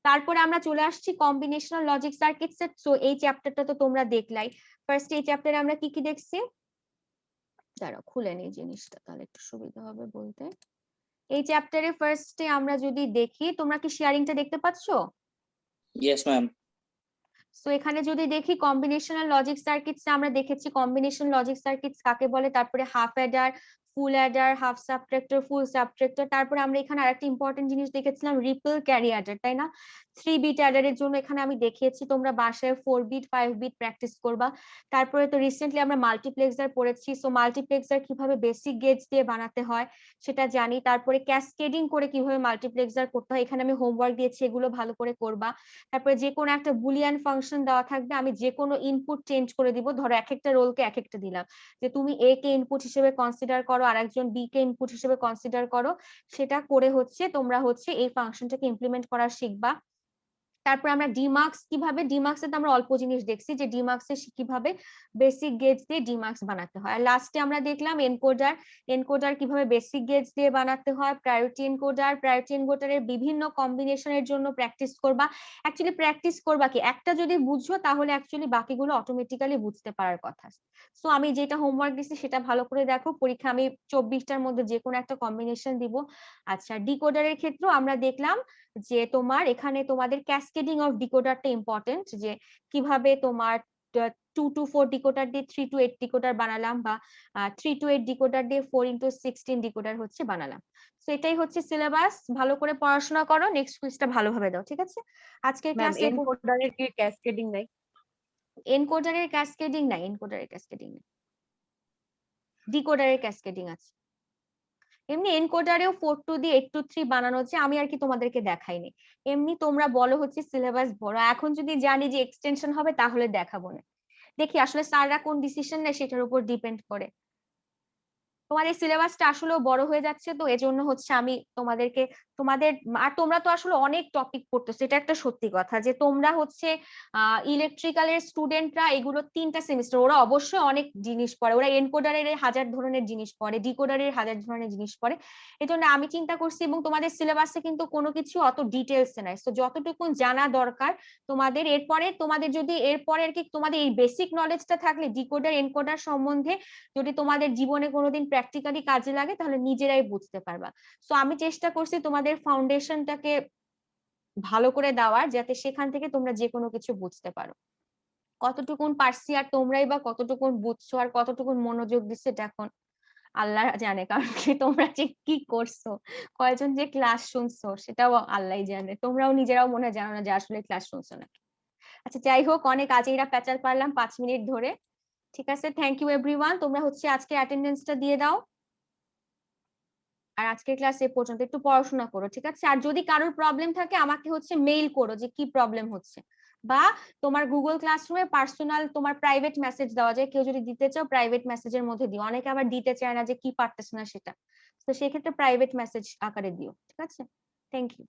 S1: তারপরে আমরা চলে আসছি কম্বিনেশনাল লজিক সার্কিটস এর। সো এই চ্যাপ্টারটা তো তোমরা দেখলাই। ফার্স্ট এই চ্যাপ্টারে আমরা কি কি দেখছি, দাঁড়াও খুলে নিই জিনিসটা, তাহলে একটু সুবিধা হবে বলতে। এই চ্যাপ্টারে ফার্স্টে আমরা যদি দেখি, তোমরা কি শেয়ারিংটা দেখতে পাচ্ছো?
S3: Yes ma'am.
S1: সো এখানে যদি দেখি কম্বিনেশনাল লজিক সার্কিটস, আমরা দেখেছি কম্বিনেশন লজিক সার্কিটস কাকে বলে, তারপরে half adder, full adder, half subtractor, full subtractor. তারপরে আমরা এখানে আরেকটা ইম্পর্টেন্ট জিনিস দেখেছিলাম, রিপল ক্যারি অ্যাডার, তাই না? 3 বিট অ্যাডারের জন্য এখানে আমি দেখিয়েছি, তোমরা বাসায় 4 বিট 5 বিট প্র্যাকটিস করবা। তারপরে তো রিসেন্টলি আমরা মাল্টিপ্লেক্সার পড়েছি, সো মাল্টিপ্লেক্সার কিভাবে বেসিক গেজ দিয়ে বানাতে হয় সেটা জানি। তারপরে ক্যাসকেডিং করে কিভাবে মাল্টিপ্লেক্সার করতে হয়, এখানে আমি হোমওয়ার্ক দিয়েছি, এগুলো ভালো করে করবা। তারপরে যে কোনো একটা বুলিয়ান ফাংশন দেওয়া থাকবে, আমি যে কোনো ইনপুট চেঞ্জ করে দিব, ধরো এক একটা রোলকে এক একটা দিলাম, যে তুমি এ কে ইনপুট হিসেবে কনসিডার করো, আর একজন বি কে ইনপুট হিসেবে কনসিডার করো, সেটা করে হচ্ছে তোমরা হচ্ছে এই ফাংশনটাকে ইমপ্লিমেন্ট করা শিখবা। তারপর আমরা ডিমার্কস কিভাবে, ডিমার্কসে তো আমরা অল্প জিনিস দেখছি যে ডিমার্কসে কিভাবে বেসিক গেজ দিয়ে ডিমার্কস বানাতে হয়। আর লাস্টে আমরা দেখলাম এনকোডার, এনকোডার কিভাবে বেসিক গেজ দিয়ে বানাতে হয়, প্রায়োরিটি এনকোডার, প্রায়োরিটি এনকোডারের বিভিন্ন কম্বিনেশনের জন্য প্র্যাকটিস করবা। অ্যাকচুয়ালি প্র্যাকটিস করবা কি, একটা যদি বুঝছো তাহলে অ্যাকচুয়ালি বাকিগুলো অটোমেটিক্যালি বুঝতে পারার কথা। সো আমি যেটা হোমওয়ার্ক দিচ্ছি সেটা ভালো করে দেখো, পরীক্ষা আমি 24টার মধ্যে যে কোনো একটা কম্বিনেশন দিব। আচ্ছা, ডিকোডারের ক্ষেত্রেও আমরা দেখলাম যে তোমার এখানে তোমাদের ক্যাসকেডিং অফ ডিকোডারটা ইম্পর্টেন্ট, যে কিভাবে তোমার 2 to 4 ডিকোডার দিয়ে 3 to 8 ডিকোডার বানালাম, বা 3 to 8 ডিকোডার দিয়ে 4 into 16 ডিকোডার হচ্ছে বানালাম। তো এটাই হচ্ছে সিলেবাস, ভালো করে পড়াশোনা করো, নেক্সট কুইজটা ভালোভাবে দাও, ঠিক আছে? আজকের
S2: ম্যাম
S1: ক্লাসে
S2: এনকোডারের কি ক্যাসকেডিং নাই?
S1: এনকোডারের ক্যাসকেডিং নাই, এনকোডারের ক্যাসকেডিং নাই, ডিকোডারের ক্যাসকেডিং আছে। এমনি এনকোডারেও 4 to দিয়ে 8 to 3 বানানো হচ্ছে, আমি আর কি তোমাদেরকে দেখাইনি। এমনি তোমরা বলো হচ্ছে সিলেবাস বড়, এখন যদি জানি যে এক্সটেনশন হবে তাহলে দেখাবো না। দেখি আসলে স্যাররা কোন ডিসিশন নেয় সেটার উপর ডিপেন্ড করে। তোমাদের সিলেবাসটা আসলেও বড় হয়ে যাচ্ছে, তো এজন্য হচ্ছে আমি তোমাদেরকে আর তোমরা তো আসলে অনেক টপিক পড়তেছো, এটা একটা সত্যি কথা যে তোমরা হচ্ছে ইলেকট্রিক্যালের স্টুডেন্টরা, এগুলো 3টা সেমিস্টার, ওরা অবশ্যই অনেক জিনিস পড়ে, ওরা এনকোডারের 1000 ধরনের জিনিস পড়ে, ডিকোডারের 1000 ধরনের জিনিস পড়ে। এই জন্য আমি চিন্তা করছি, এবং তোমাদের সিলেবাসে কিন্তু কোনো কিছু অত ডিটেলসে নাই, তো যতটুকু জানা দরকার তোমাদের, এরপরে তোমাদের যদি এরপরে আর কি তোমাদের এই বেসিক নলেজটা থাকলে ডিকোডার এনকোডার সম্বন্ধে যদি তোমাদের জীবনে কোনোদিন প্র্যাকটিক্যালি কাজে লাগে তাহলে নিজেরাই বুঝতে পারবা। সো আমি চেষ্টা করছি তোমাদের ফাউন্ডেশনটাকে ভালো করে দেওয়ার, যাতে সেখান থেকে তোমরা যে কোনো কিছু বুঝতে পারো। কতটুকুন পারছি আর তোমরাই বা কতটুকুন বুঝছো আর কতটুকুন মনোযোগ দিচ্ছে এটা এখন আল্লাহ জানে, কারণ কি তোমরা যে কি করছো, কয়জন যে ক্লাস শুনছো সেটাও আল্লাহই জানে, তোমরাও নিজেরাও মনে হয় জানো না যে আসলে ক্লাস শুনছো নাকি। আচ্ছা যাই হোক, অনেক আজেইরা প্যাচাল পারলাম 5 মিনিট ধরে, ঠিক আছে? থ্যাংক ইউ এভরিওয়ান, তোমরা হচ্ছে আজকে অ্যাটেন্ডেন্সটা দিয়ে দাও। আর আজকের ক্লাস এ পর্যন্ত, একটু পড়াশোনা করো, ঠিক আছে? আর যদি কারোর প্রবলেম থাকে আমাকে হচ্ছে মেইল করো যে কি প্রবলেম হচ্ছে, বা তোমার গুগল ক্লাসরুমে পার্সোনাল তোমার প্রাইভেট মেসেজ দেওয়া যায়, কেউ যদি দিতে চাও প্রাইভেট মেসেজের মধ্যে দিও, অনেকে আবার দিতে চায় না যে কি পারতেছে না সেটা, তো সেক্ষেত্রে প্রাইভেট মেসেজ আকারে দিও, ঠিক আছে? Thank you.